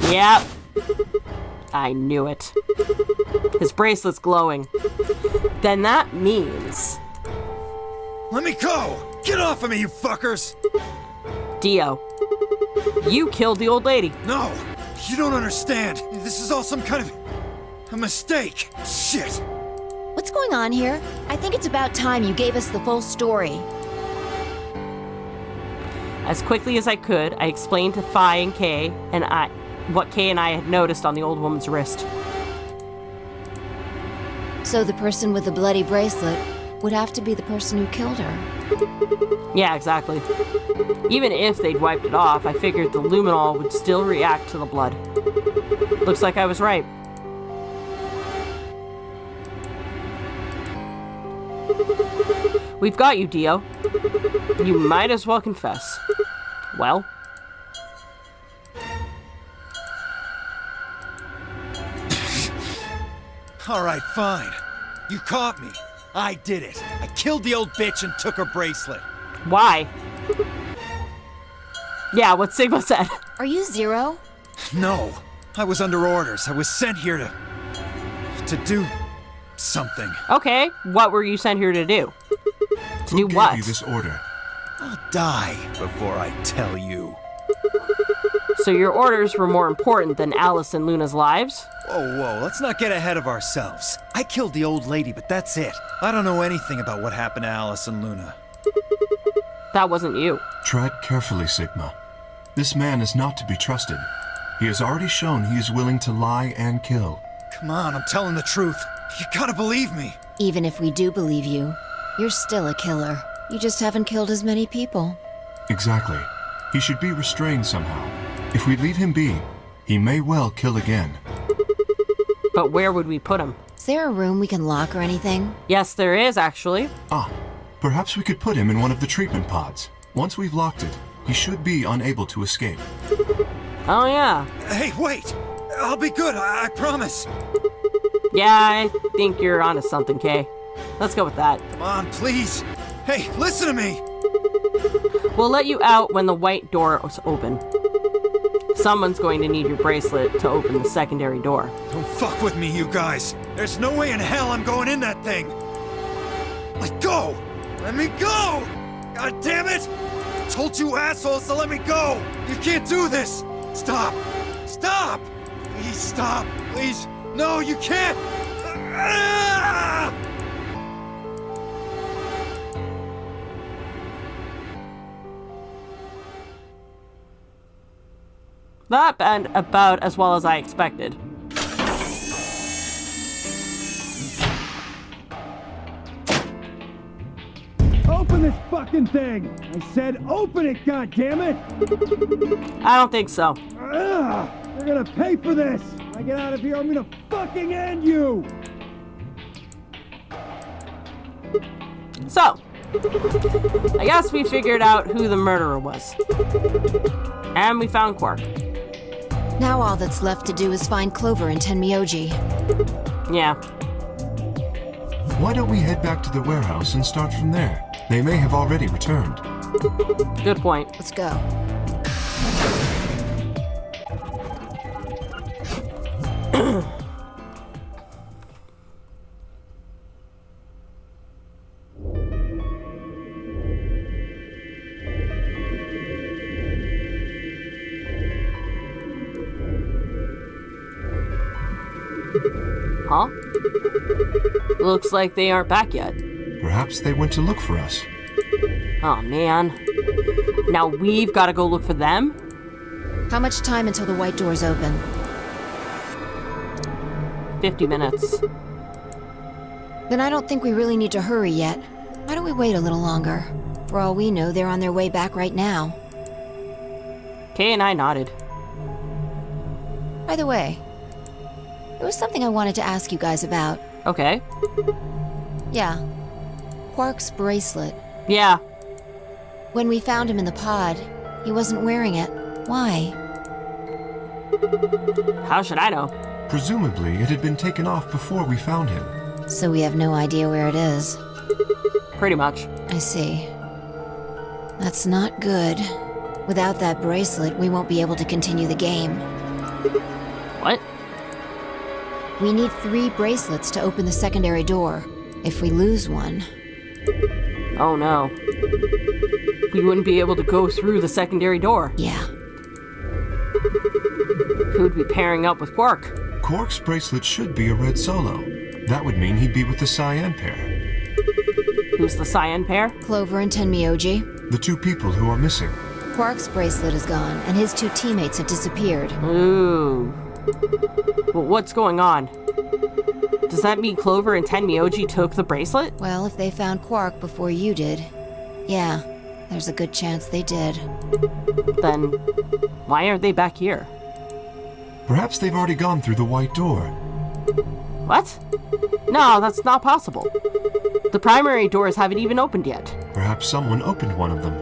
Yep. I knew it. His bracelet's glowing. Then that means... Let me go! Get off of me, you fuckers! Dio, you killed the old lady. No! You don't understand. This is all some kind of... a mistake. Shit! What's going on here? I think it's about time you gave us the full story. As quickly as I could, I explained to Fi and Kay what Kay and I had noticed on the old woman's wrist. So the person with the bloody bracelet would have to be the person who killed her. Yeah, exactly. Even if they'd wiped it off, I figured the luminol would still react to the blood. Looks like I was right. We've got you, Dio. You might as well confess. Well? Alright, fine. You caught me. I did it. I killed the old bitch and took her bracelet. Why? Yeah, what Sigma said. Are you Zero? No. I was under orders. I was sent here to do something. Okay, what were you sent here to do? Who do gave what? you this order? I'll die before I tell you. So your orders were more important than Alice and Luna's lives? Whoa, let's not get ahead of ourselves. I killed the old lady, but that's it. I don't know anything about what happened to Alice and Luna. That wasn't you. Tread carefully, Sigma. This man is not to be trusted. He has already shown he is willing to lie and kill. Come on, I'm telling the truth. You gotta believe me. Even if we do believe you, you're still a killer. You just haven't killed as many people. Exactly. He should be restrained somehow. If we leave him be, he may well kill again. But where would we put him? Is there a room we can lock or anything? Yes, there is, actually. Ah, perhaps we could put him in one of the treatment pods. Once we've locked it, he should be unable to escape. Oh, yeah. Hey, wait! I'll be good, I promise. Yeah, I think you're onto something, Kay. Let's go with that. Come on, please. Hey, listen to me! We'll let you out when the white door is open. Someone's going to need your bracelet to open the secondary door. Don't fuck with me, you guys. There's no way in hell I'm going in that thing. Let go! Let me go! God damn it! I told you assholes to let me go! You can't do this! Stop! Stop! Please stop! Please! No, you can't! Ah! That went about as well as I expected. Open this fucking thing! I said open it, goddammit! I don't think so. Ugh, they're gonna pay for this! When I get out of here, I'm gonna fucking end you! So, I guess we figured out who the murderer was. And we found Quark. Now all that's left to do is find Clover and Tenmyoji. Yeah. Why don't we head back to the warehouse and start from there? They may have already returned. Good point. Let's go. Huh? Looks like they aren't back yet. Perhaps they went to look for us. Oh, man. Now we've got to go look for them? How much time until the white doors open? 50 minutes. Then I don't think we really need to hurry yet. Why don't we wait a little longer? For all we know, they're on their way back right now. Kay and I nodded. By the way, there was something I wanted to ask you guys about. Okay. Yeah. Quark's bracelet. Yeah. When we found him in the pod, he wasn't wearing it. Why? How should I know? Presumably, it had been taken off before we found him. So we have no idea where it is. Pretty much. I see. That's not good. Without that bracelet, we won't be able to continue the game. What? We need 3 bracelets to open the secondary door. If we lose one... Oh no. We wouldn't be able to go through the secondary door. Yeah. Who'd be pairing up with Quark? Quark's bracelet should be a red solo. That would mean he'd be with the cyan pair. Who's the cyan pair? Clover and Tenmyoji. The 2 people who are missing. Quark's bracelet is gone, and his 2 teammates have disappeared. Ooh. Well, what's going on? Does that mean Clover and Tenmyoji took the bracelet? Well, if they found Quark before you did, yeah, there's a good chance they did. Then, why aren't they back here? Perhaps they've already gone through the white door. What? No, that's not possible. The primary doors haven't even opened yet. Perhaps someone opened one of them.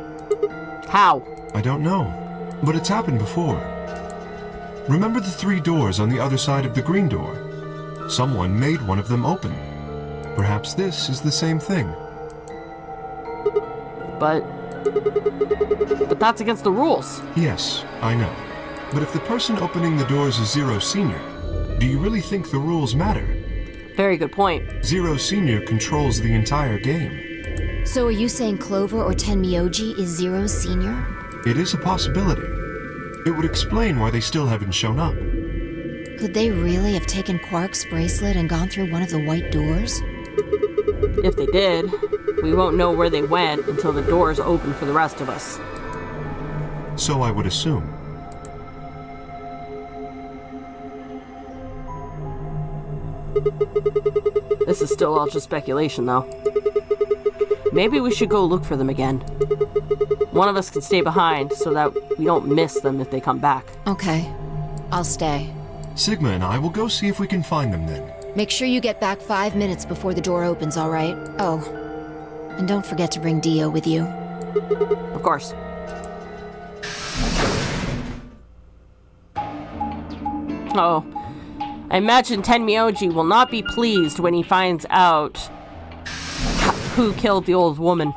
How? I don't know, but it's happened before. Remember the 3 doors on the other side of the green door? Someone made one of them open. Perhaps this is the same thing. But that's against the rules. Yes, I know. But if the person opening the doors is Zero Senior, do you really think the rules matter? Very good point. Zero Senior controls the entire game. So are you saying Clover or Tenmyoji is Zero Senior? It is a possibility. It would explain why they still haven't shown up. Could they really have taken Quark's bracelet and gone through one of the white doors? If they did, we won't know where they went until the doors open for the rest of us. So I would assume. This is still all just speculation, though. Maybe we should go look for them again. One of us can stay behind so that we don't miss them if they come back. Okay, I'll stay. Sigma and I will go see if we can find them then. Make sure you get back 5 minutes before the door opens, all right? Oh, and don't forget to bring Dio with you. Of course. Oh, I imagine Tenmyoji will not be pleased when he finds out who killed the old woman.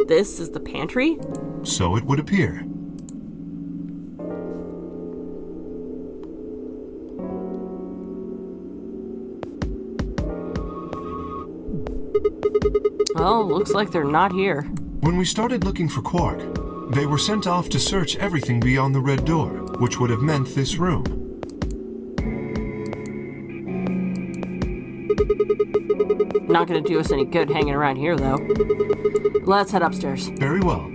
This is the pantry? So it would appear. Well, looks like they're not here. When we started looking for Quark, they were sent off to search everything beyond the red door, which would have meant this room. Not gonna do us any good hanging around here, though. Let's head upstairs. Very well.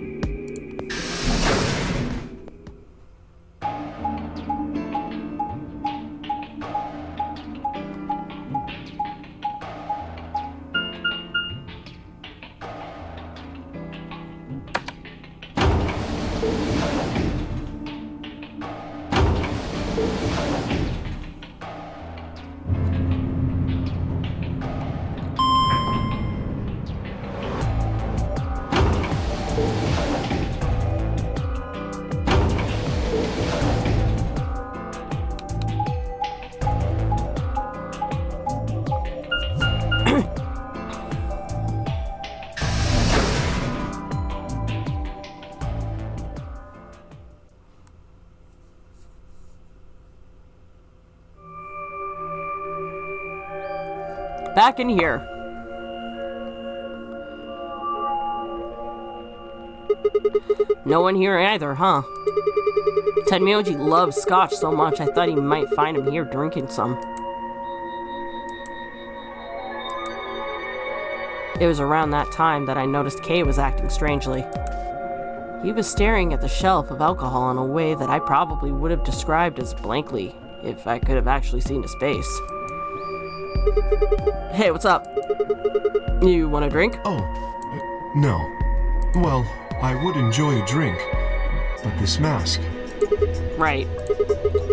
Back in here. No one here either, huh? Tenmyoji loves scotch so much I thought he might find him here drinking some. It was around that time that I noticed Kay was acting strangely. He was staring at the shelf of alcohol in a way that I probably would have described as blankly if I could have actually seen his face. Hey, what's up? You want a drink? Oh, no. Well, I would enjoy a drink, but this mask... Right.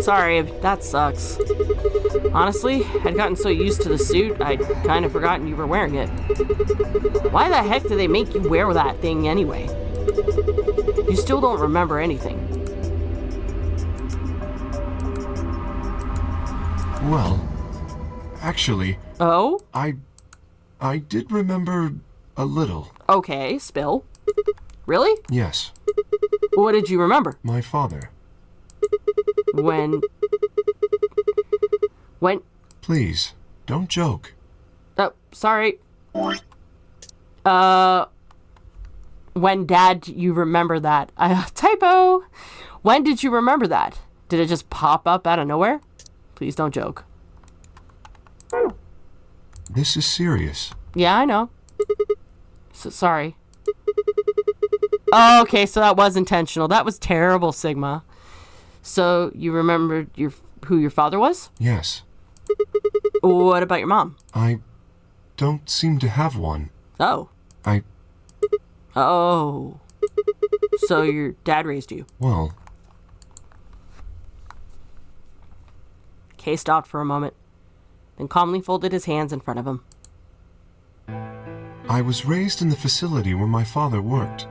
Sorry, that sucks. Honestly, I'd gotten so used to the suit, I'd kind of forgotten you were wearing it. Why the heck do they make you wear that thing anyway? You still don't remember anything. Well, actually... Oh? I did remember a little. Okay, spill. Really? Yes. What did you remember? My father. When... Please, don't joke. Oh, sorry. When Dad, you remember that? Typo! When did you remember that? Did it just pop up out of nowhere? Please don't joke. This is serious. Yeah, I know. Sorry. Oh, okay, so that was intentional. That was terrible, Sigma. So, you remembered who your father was? Yes. What about your mom? I don't seem to have one. Oh. Oh. So your dad raised you? Well... Kay stopped for a moment, then calmly folded his hands in front of him. I was raised in the facility where my father worked.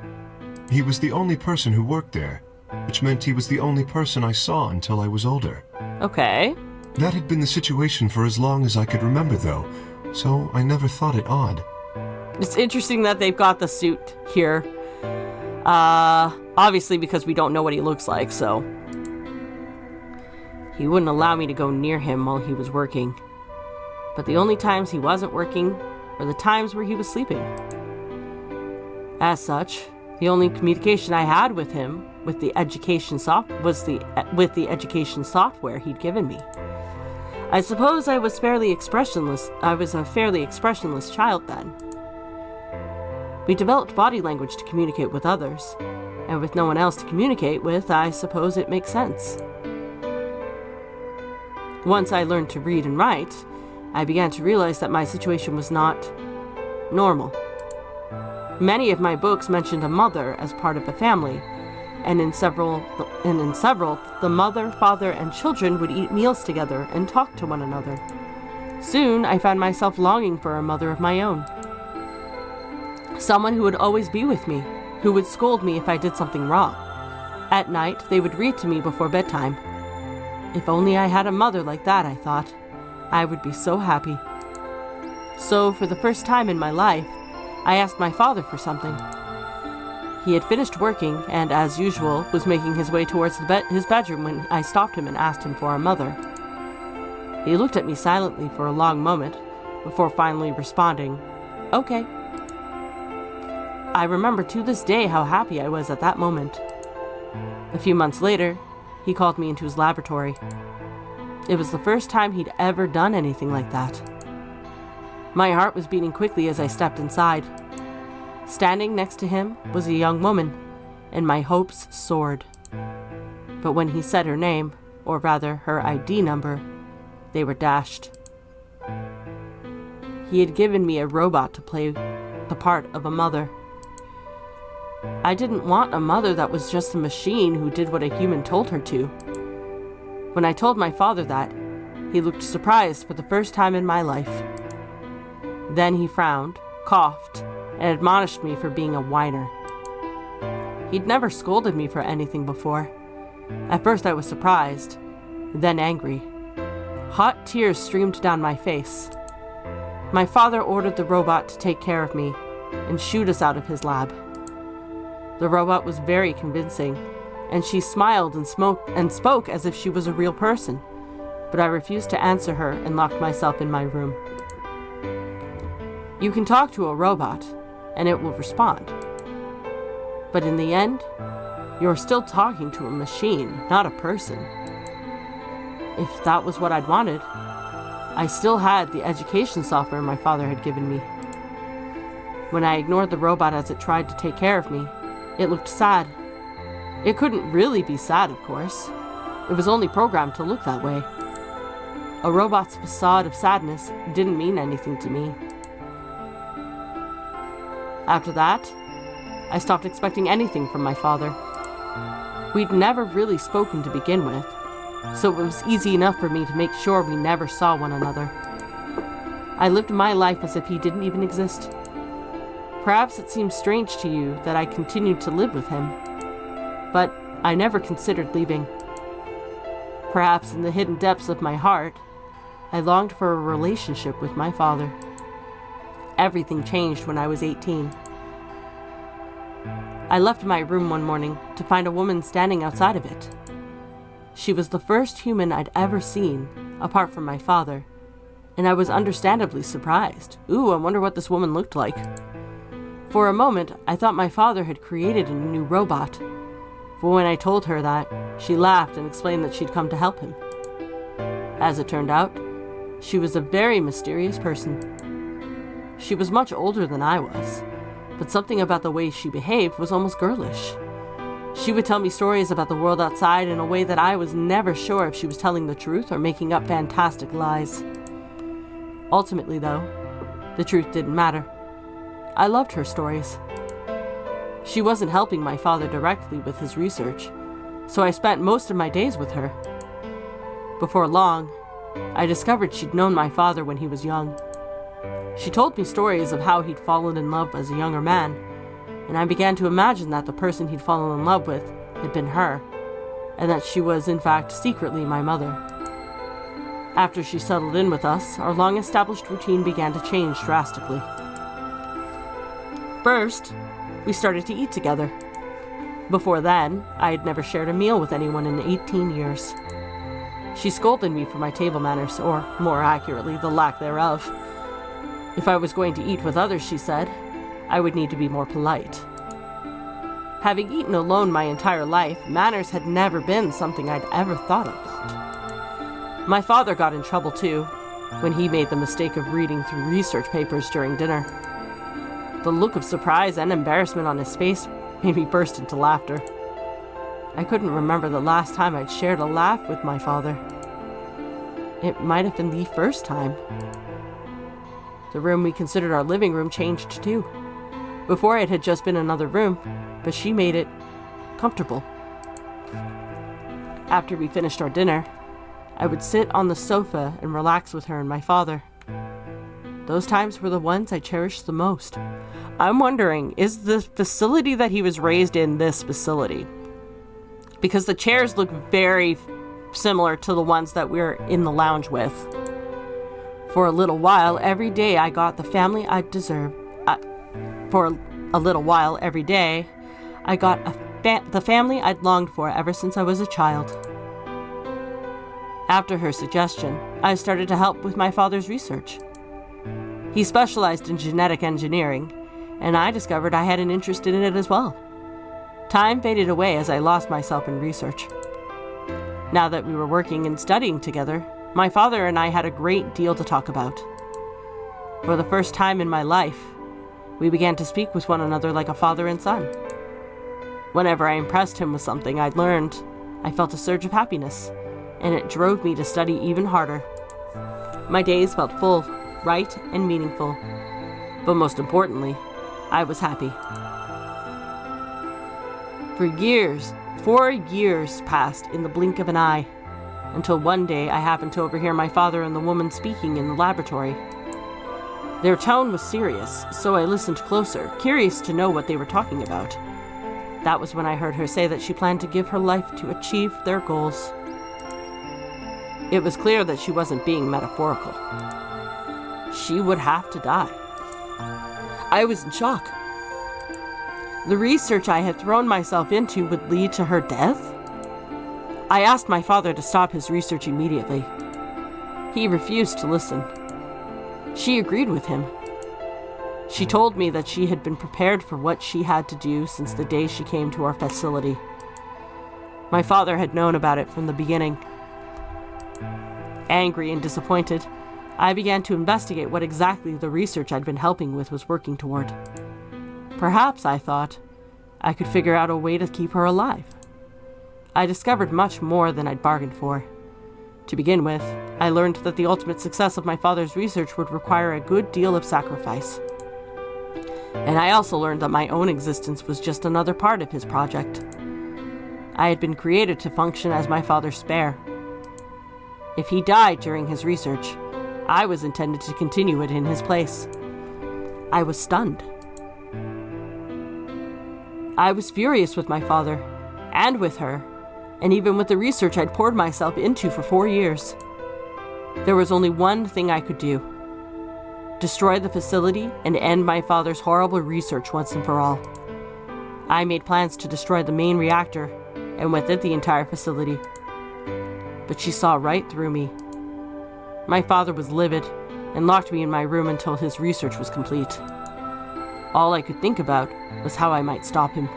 He was the only person who worked there, which meant he was the only person I saw until I was older. Okay. That had been the situation for as long as I could remember, though, so I never thought it odd. It's interesting that they've got the suit here. Obviously because we don't know what he looks like, so... He wouldn't allow me to go near him while he was working. But the only times he wasn't working were the times where he was sleeping. As such, the only communication I had with him with the education software he'd given me. I suppose I was fairly expressionless. I was a fairly expressionless child then. We developed body language to communicate with others, and with no one else to communicate with, I suppose it makes sense. Once I learned to read and write, I began to realize that my situation was not normal. Many of my books mentioned a mother as part of a family, and in several, the mother, father, and children would eat meals together and talk to one another. Soon, I found myself longing for a mother of my own. Someone who would always be with me, who would scold me if I did something wrong. At night, they would read to me before bedtime. If only I had a mother like that, I thought. I would be so happy. So, for the first time in my life, I asked my father for something. He had finished working and, as usual, was making his way towards his bedroom when I stopped him and asked him for a mother. He looked at me silently for a long moment before finally responding, "Okay." I remember to this day how happy I was at that moment. A few months later, he called me into his laboratory. It was the first time he'd ever done anything like that. My heart was beating quickly as I stepped inside. Standing next to him was a young woman, and my hopes soared. But when he said her name, or rather her ID number, they were dashed. He had given me a robot to play the part of a mother. I didn't want a mother that was just a machine who did what a human told her to. When I told my father that, he looked surprised for the first time in my life. Then he frowned, coughed, and admonished me for being a whiner. He'd never scolded me for anything before. At first I was surprised, then angry. Hot tears streamed down my face. My father ordered the robot to take care of me and shoot us out of his lab. The robot was very convincing, and she smiled and spoke as if she was a real person, but I refused to answer her and locked myself in my room. You can talk to a robot, and it will respond. But in the end, you're still talking to a machine, not a person. If that was what I'd wanted, I still had the education software my father had given me. When I ignored the robot as it tried to take care of me, it looked sad. It couldn't really be sad, of course. It was only programmed to look that way. A robot's facade of sadness didn't mean anything to me. After that, I stopped expecting anything from my father. We'd never really spoken to begin with, so it was easy enough for me to make sure we never saw one another. I lived my life as if he didn't even exist. Perhaps it seems strange to you that I continued to live with him, but I never considered leaving. Perhaps in the hidden depths of my heart, I longed for a relationship with my father. Everything changed when I was 18. I left my room one morning to find a woman standing outside of it. She was the first human I'd ever seen, apart from my father, and I was understandably surprised. Ooh, I wonder what this woman looked like. For a moment, I thought my father had created a new robot, but when I told her that, she laughed and explained that she'd come to help him. As it turned out, she was a very mysterious person. She was much older than I was, but something about the way she behaved was almost girlish. She would tell me stories about the world outside in a way that I was never sure if she was telling the truth or making up fantastic lies. Ultimately, though, the truth didn't matter. I loved her stories. She wasn't helping my father directly with his research, so I spent most of my days with her. Before long, I discovered she'd known my father when he was young. She told me stories of how he'd fallen in love as a younger man, and I began to imagine that the person he'd fallen in love with had been her, and that she was in fact secretly my mother. After she settled in with us, our long-established routine began to change drastically. First, we started to eat together. Before then, I had never shared a meal with anyone in 18 years. She scolded me for my table manners, or more accurately, the lack thereof. If I was going to eat with others, she said, I would need to be more polite. Having eaten alone my entire life, manners had never been something I'd ever thought about. My father got in trouble too, when he made the mistake of reading through research papers during dinner. The look of surprise and embarrassment on his face made me burst into laughter. I couldn't remember the last time I'd shared a laugh with my father. It might have been the first time. The room we considered our living room changed too. Before it had just been another room, but she made it comfortable. After we finished our dinner, I would sit on the sofa and relax with her and my father. Those times were the ones I cherished the most. I'm wondering, is the facility that he was raised in this facility? Because the chairs look very similar to the ones that we're in the lounge with. For a little while, every day I got the family I'd deserve. For a little while, every day, I got the family I'd longed for ever since I was a child. After her suggestion, I started to help with my father's research. He specialized in genetic engineering, and I discovered I had an interest in it as well. Time faded away as I lost myself in research. Now that we were working and studying together, my father and I had a great deal to talk about. For the first time in my life, we began to speak with one another like a father and son. Whenever I impressed him with something I'd learned, I felt a surge of happiness, and it drove me to study even harder. My days felt full, right, and meaningful. But most importantly, I was happy. For 4 years passed in the blink of an eye, until one day I happened to overhear my father and the woman speaking in the laboratory. Their tone was serious, so I listened closer, curious to know what they were talking about. That was when I heard her say that she planned to give her life to achieve their goals. It was clear that she wasn't being metaphorical. She would have to die. I was in shock. The research I had thrown myself into would lead to her death? I asked my father to stop his research immediately. He refused to listen. She agreed with him. She told me that she had been prepared for what she had to do since the day she came to our facility. My father had known about it from the beginning. Angry and disappointed, I began to investigate what exactly the research I'd been helping with was working toward. Perhaps, I thought, I could figure out a way to keep her alive. I discovered much more than I'd bargained for. To begin with, I learned that the ultimate success of my father's research would require a good deal of sacrifice. And I also learned that my own existence was just another part of his project. I had been created to function as my father's spare. If he died during his research, I was intended to continue it in his place. I was stunned. I was furious with my father, and with her, and even with the research I'd poured myself into for 4 years. There was only one thing I could do: destroy the facility and end my father's horrible research once and for all. I made plans to destroy the main reactor, and with it the entire facility. But she saw right through me. My father was livid and locked me in my room until his research was complete. All I could think about was how I might stop him.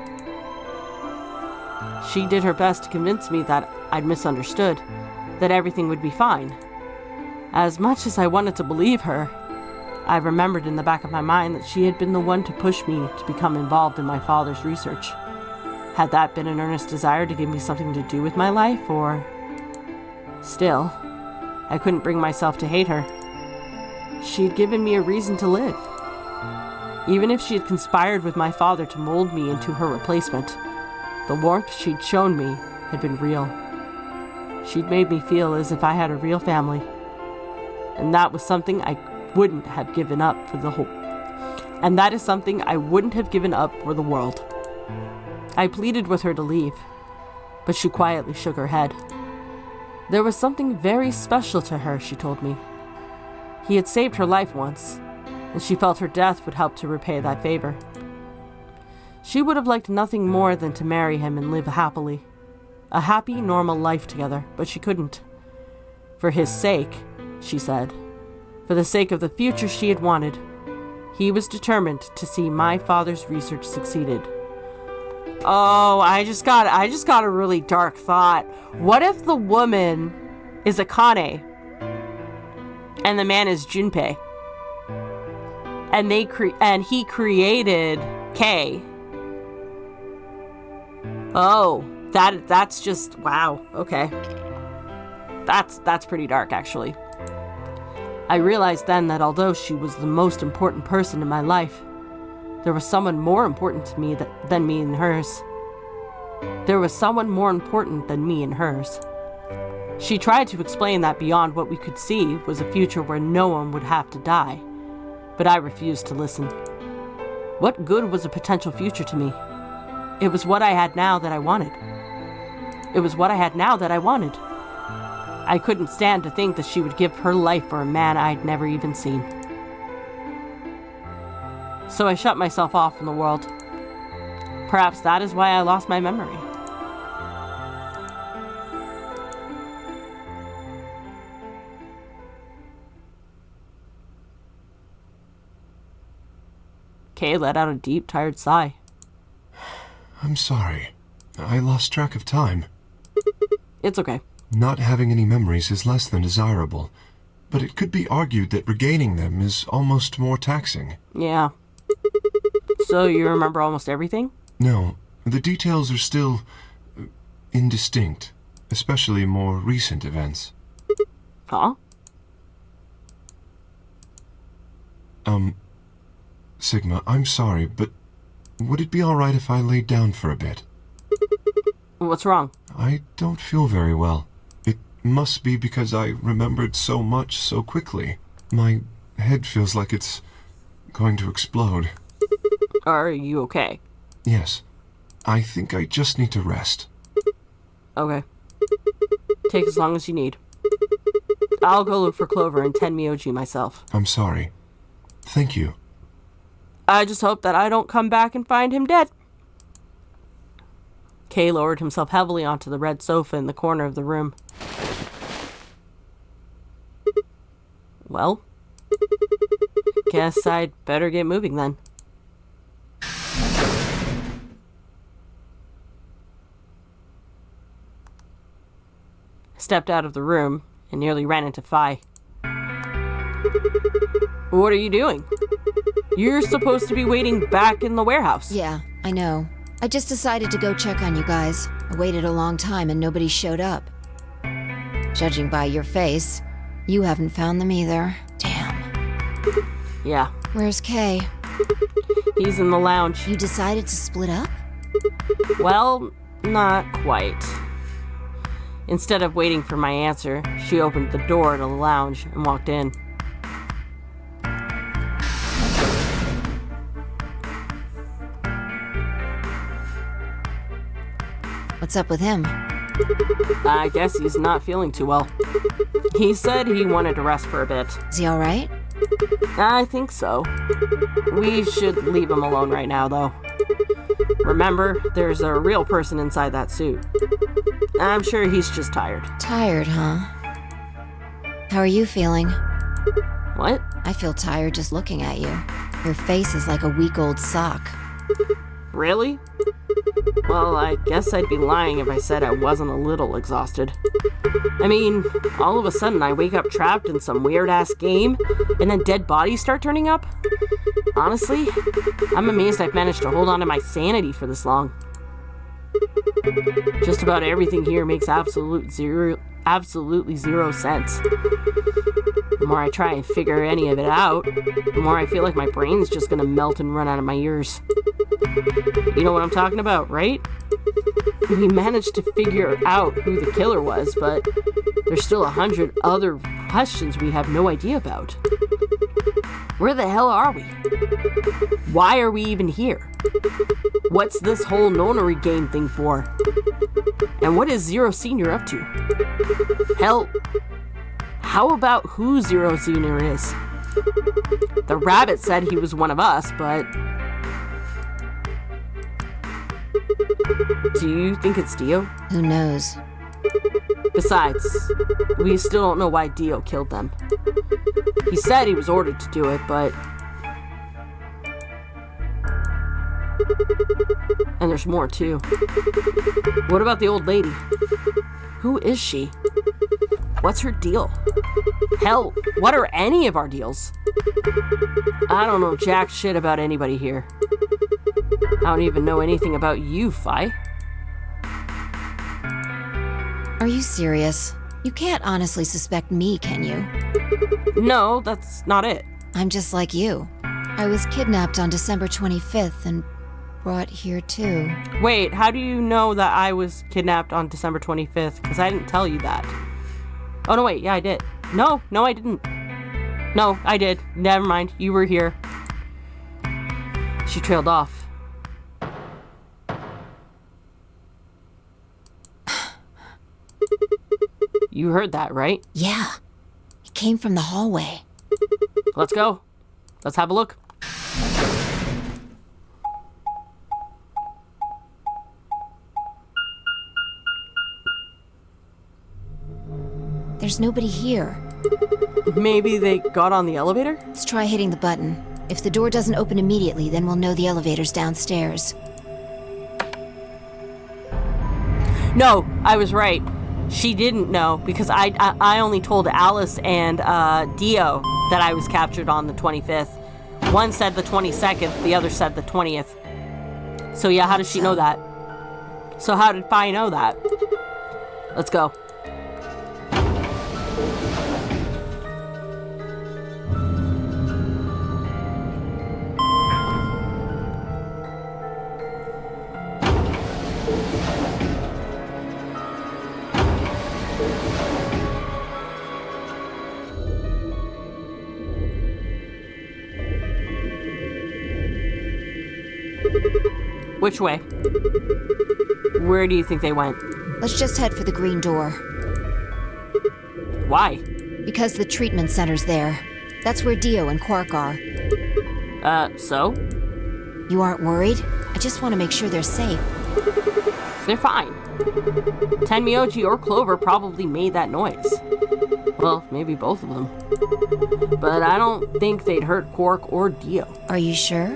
She did her best to convince me that I'd misunderstood, that everything would be fine. As much as I wanted to believe her, I remembered in the back of my mind that she had been the one to push me to become involved in my father's research. Had that been an earnest desire to give me something to do with my life, or... Still, I couldn't bring myself to hate her. She'd given me a reason to live. Even if she had conspired with my father to mold me into her replacement, the warmth she'd shown me had been real. She'd made me feel as if I had a real family. And that was something I wouldn't have given up for the whole. And that is something I wouldn't have given up for the world. I pleaded with her to leave, but she quietly shook her head. There was something very special to her, she told me. He had saved her life once, and she felt her death would help to repay that favor. She would have liked nothing more than to marry him and live happily. A happy, normal life together, but she couldn't. For his sake, she said, for the sake of the future she had wanted, he was determined to see my father's research succeeded. Oh, I just got a really dark thought. What if the woman is Akane. And the man is Junpei. And he created K. Oh, that's just wow. Okay. That's pretty dark, actually. I realized then that although she was the most important person in my life, there was someone more important to me than me and hers. There was someone more important than me and hers. She tried to explain that beyond what we could see was a future where no one would have to die, but I refused to listen. What good was a potential future to me? It was what I had now that I wanted. It was what I had now that I wanted. I couldn't stand to think that she would give her life for a man I'd never even seen. So I shut myself off from the world. Perhaps that is why I lost my memory. Kay let out a deep, tired sigh. I'm sorry. I lost track of time. It's okay. Not having any memories is less than desirable, but it could be argued that regaining them is almost more taxing. Yeah. So you remember almost everything? No, the details are still indistinct, especially more recent events. Huh? Sigma, I'm sorry, but would it be alright if I laid down for a bit? What's wrong? I don't feel very well. It must be because I remembered so much so quickly. My head feels like it's going to explode. Are you okay? Yes. I think I just need to rest. Okay. Take as long as you need. I'll go look for Clover and Tenmyoji myself. I'm sorry. Thank you. I just hope that I don't come back and find him dead. Kay lowered himself heavily onto the red sofa in the corner of the room. Well, guess I'd better get moving then. I stepped out of the room and nearly ran into Phi. What are you doing? You're supposed to be waiting back in the warehouse. Yeah, I know. I just decided to go check on you guys. I waited a long time and nobody showed up. Judging by your face, you haven't found them either. Damn. Yeah. Where's Kay? He's in the lounge. You decided to split up? Well, not quite. Instead of waiting for my answer, she opened the door to the lounge and walked in. What's up with him? I guess he's not feeling too well. He said he wanted to rest for a bit. Is he alright? I think so. We should leave him alone right now, though. Remember, there's a real person inside that suit. I'm sure he's just tired. Tired, huh? How are you feeling? What? I feel tired just looking at you. Your face is like a week-old sock. Really? Well, I guess I'd be lying if I said I wasn't a little exhausted. I mean, all of a sudden I wake up trapped in some weird-ass game, and then dead bodies start turning up? Honestly, I'm amazed I've managed to hold on to my sanity for this long. Just about everything here makes absolutely zero sense. The more I try and figure any of it out, the more I feel like my brain's just gonna melt and run out of my ears. You know what I'm talking about, right? We managed to figure out who the killer was, but there's still 100 other questions we have no idea about. Where the hell are we? Why are we even here? What's this whole Nonary game thing for? And what is Zero Senior up to? Hell, how about who Zero Senior is? The rabbit said he was one of us, but... Do you think it's Dio? Who knows? Besides, we still don't know why Dio killed them. He said he was ordered to do it, but... And there's more, too. What about the old lady? Who is she? What's her deal? Hell, what are any of our deals? I don't know jack shit about anybody here. I don't even know anything about you, Fi. Are you serious? You can't honestly suspect me, can you? No, that's not it. I'm just like you. I was kidnapped on December 25th and brought here too. Wait, how do you know that I was kidnapped on December 25th? Because I didn't tell you that. Oh, no, wait, yeah, I did. No, I didn't. No, I did. Never mind, you were here. She trailed off. You heard that, right? Yeah. It came from the hallway. Let's go. Let's have a look. There's nobody here. Maybe they got on the elevator? Let's try hitting the button. If the door doesn't open immediately, then we'll know the elevator's downstairs. No, I was right. She didn't know because I only told Alice and Dio that I was captured on the 25th. One said the 22nd, the other said the 20th. So yeah, how does she know that? So how did Fi know that? Let's go. Which way? Where do you think they went? Let's just head for the green door. Why? Because the treatment center's there. That's where Dio and Quark are. So? You aren't worried? I just want to make sure they're safe. They're fine. Tenmyoji or Clover probably made that noise. Well, maybe both of them. But I don't think they'd hurt Quark or Dio. Are you sure?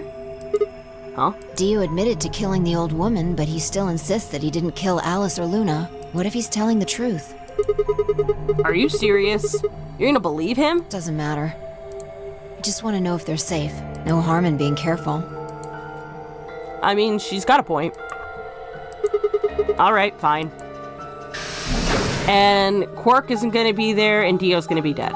Huh? Dio admitted to killing the old woman, but he still insists that he didn't kill Alice or Luna. What if he's telling the truth? Are you serious? You're gonna believe him? Doesn't matter. I just want to know if they're safe. No harm in being careful. I mean, she's got a point. Alright, fine. And Quark isn't gonna be there, and Dio's gonna be dead.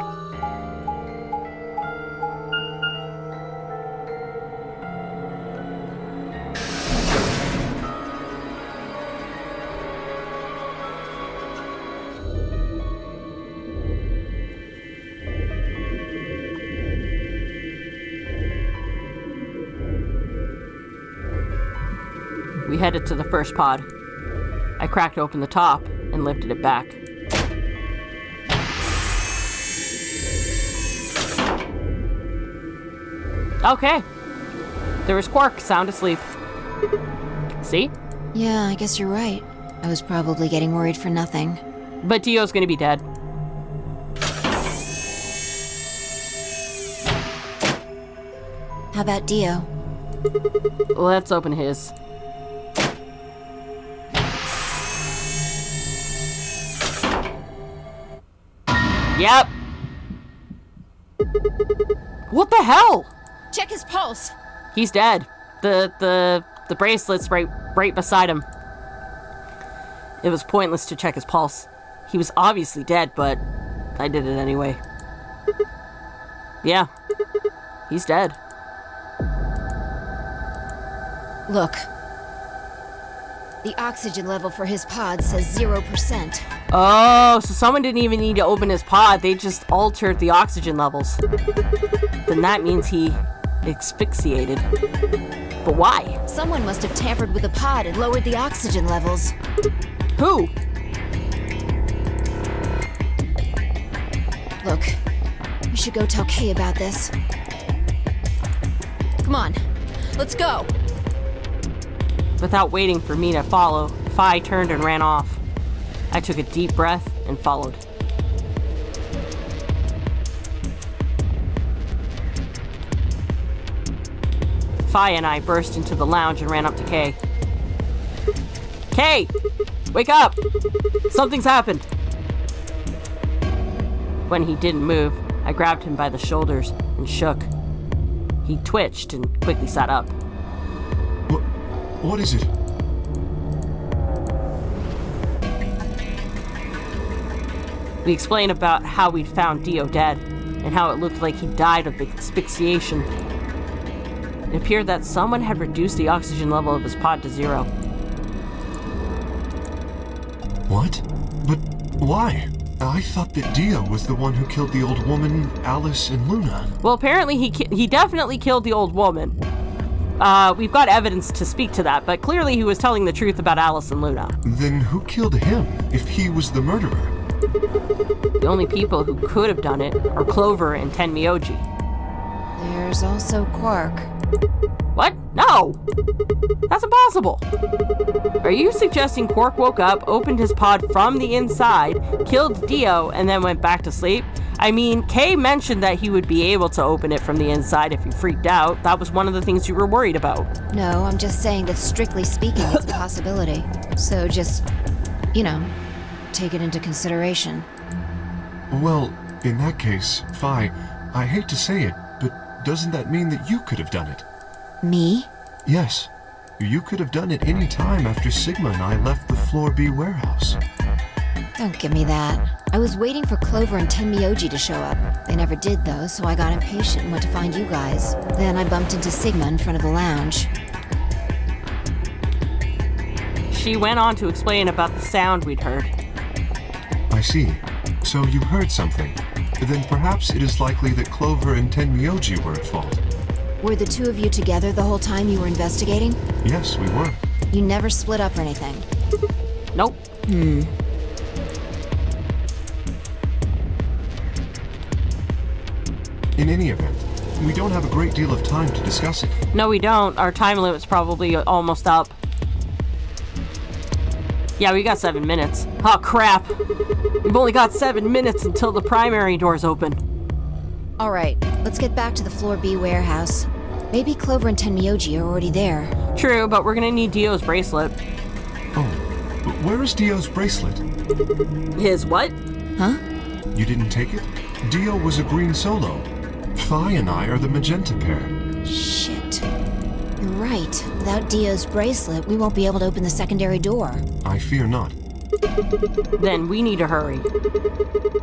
We headed to the first pod. I cracked open the top and lifted it back. Okay. There was Quark, sound asleep. See? Yeah, I guess you're right. I was probably getting worried for nothing. But Dio's gonna be dead. How about Dio? Let's open his. Yep. What the hell? Check his pulse. He's dead. The bracelet's right beside him. It was pointless to check his pulse. He was obviously dead, but I did it anyway. Yeah. He's dead. Look. The oxygen level for his pod says 0%. Oh, so someone didn't even need to open his pod. They just altered the oxygen levels. Then that means he asphyxiated. But why? Someone must have tampered with the pod and lowered the oxygen levels. Who? Look, we should go tell Kay about this. Come on, let's go. Without waiting for me to follow, Fi turned and ran off. I took a deep breath and followed. Fi and I burst into the lounge and ran up to Kay. Kay! Wake up! Something's happened! When he didn't move, I grabbed him by the shoulders and shook. He twitched and quickly sat up. What is it? We explained about how we'd found Dio dead, and how it looked like he died of asphyxiation. It appeared that someone had reduced the oxygen level of his pod to 0. What? But why? I thought that Dio was the one who killed the old woman, Alice, and Luna. Well, apparently he definitely killed the old woman. We've got evidence to speak to that, but clearly he was telling the truth about Alice and Luna. Then who killed him, if he was the murderer? The only people who could have done it are Clover and Tenmyoji. There's also Quark. What? No! That's impossible! Are you suggesting Quark woke up, opened his pod from the inside, killed Dio, and then went back to sleep? I mean, Kay mentioned that he would be able to open it from the inside if he freaked out. That was one of the things you were worried about. No, I'm just saying that strictly speaking, it's a possibility. So just, take it into consideration. Well, in that case, Phi, I hate to say it, but doesn't that mean that you could have done it? Me? Yes. You could have done it any time after Sigma and I left the Floor B warehouse. Don't give me that. I was waiting for Clover and Tenmyoji to show up. They never did, though, so I got impatient and went to find you guys. Then I bumped into Sigma in front of the lounge. She went on to explain about the sound we'd heard. I see. So you heard something. Then perhaps it is likely that Clover and Tenmyoji were at fault. Were the two of you together the whole time you were investigating? Yes, we were. You never split up or anything? Nope. In any event, we don't have a great deal of time to discuss it. No, we don't. Our time limit's probably almost up. Yeah, we got 7 minutes. Oh, crap. We've only got 7 minutes until the primary doors open. All right, let's get back to the Floor B warehouse. Maybe Clover and Tenmyoji are already there. True, but we're gonna need Dio's bracelet. Oh, but where is Dio's bracelet? His what? Huh? You didn't take it? Dio was a green solo. Phi and I are the magenta pair. Shit. You're right. Without Dio's bracelet, we won't be able to open the secondary door. I fear not. Then we need to hurry.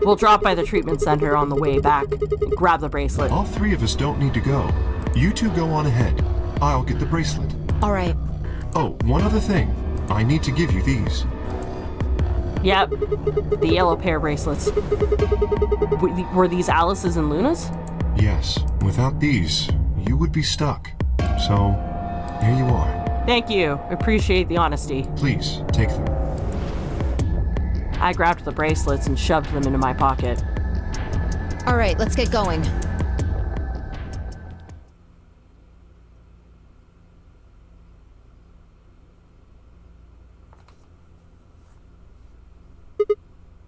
We'll drop by the treatment center on the way back and grab the bracelet. All three of us don't need to go. You two go on ahead. I'll get the bracelet. All right. Oh, one other thing. I need to give you these. Yep, the yellow pair bracelets. Were these Alice's and Luna's? Yes, without these, you would be stuck. So, here you are. Thank you. Appreciate the honesty. Please, take them. I grabbed the bracelets and shoved them into my pocket. All right, let's get going.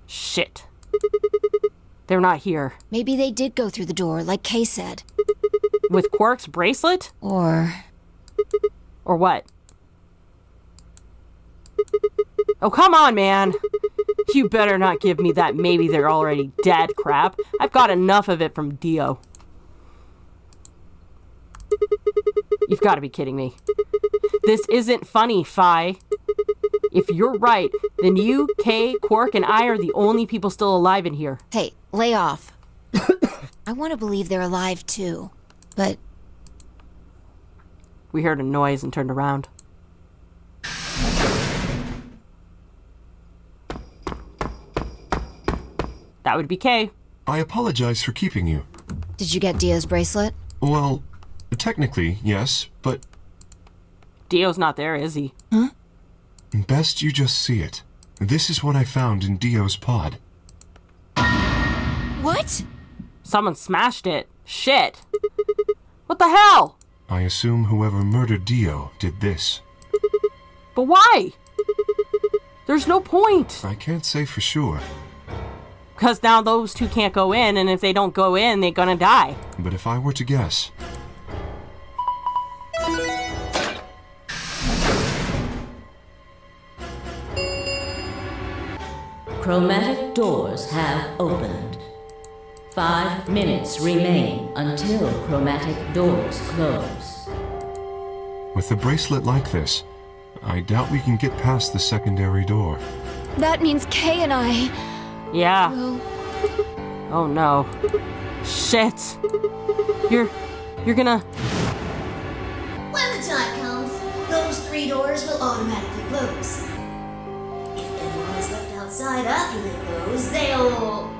Shit. They're not here. Maybe they did go through the door, like Kay said. With Quark's bracelet? Or what? Oh, come on, man. You better not give me that maybe they're already dead crap. I've got enough of it from Dio. You've got to be kidding me. This isn't funny, Phi. If you're right, then you, Kay, Quark, and I are the only people still alive in here. Hey, lay off. I want to believe they're alive too, but... We heard a noise and turned around. That would be Kay. I apologize for keeping you. Did you get Dio's bracelet? Well, technically, yes, but... Dio's not there, is he? Huh? Best you just see it. This is what I found in Dio's pod. What? Someone smashed it. Shit. What the hell? I assume whoever murdered Dio did this. But why? There's no point. I can't say for sure. Because now those two can't go in, and if they don't go in, they're gonna die. But if I were to guess... Chromatic doors have opened. 5 minutes remain until chromatic doors close. With a bracelet like this, I doubt we can get past the secondary door. That means Kay and I Yeah. will... Oh no. Shit. You're gonna... When the time comes, those 3 doors will automatically close. If anyone is left outside after they close, they'll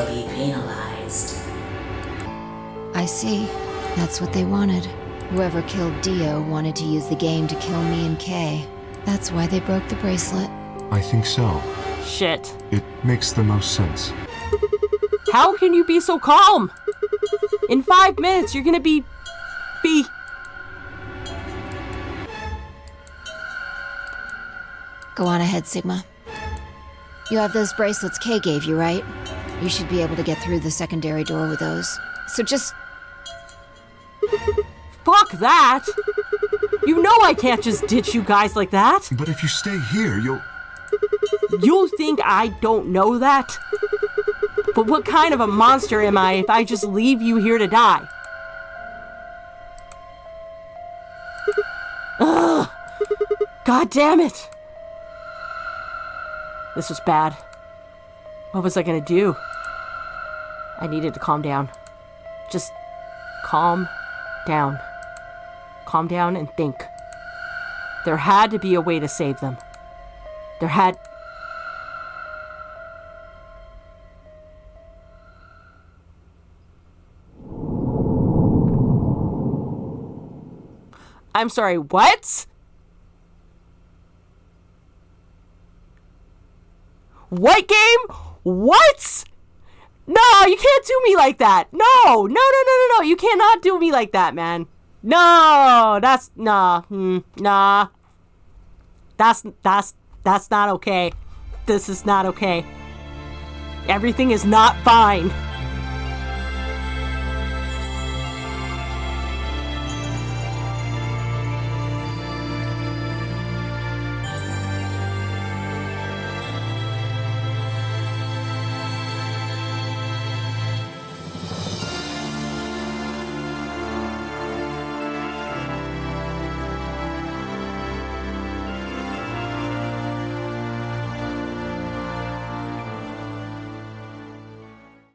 be penalized. I see. That's what they wanted. Whoever killed Dio wanted to use the game to kill me and Kay. That's why they broke the bracelet. I think so. Shit. It makes the most sense. How can you be so calm? In 5 minutes, you're gonna be... Go on ahead, Sigma. You have those bracelets Kay gave you, right? You should be able to get through the secondary door with those. So just... Fuck that! You know I can't just ditch you guys like that! But if you stay here, you'll... You think I don't know that? But what kind of a monster am I if I just leave you here to die? Ugh! God damn it! This was bad. What was I gonna do? I needed to calm down. Just calm down. Calm down and think. There had to be a way to save them. There had... I'm sorry, what? What game? What? No, you can't do me like that. No. You cannot do me like that, man. No, that's nah. Nah. That's not okay. This is not okay. Everything is not fine.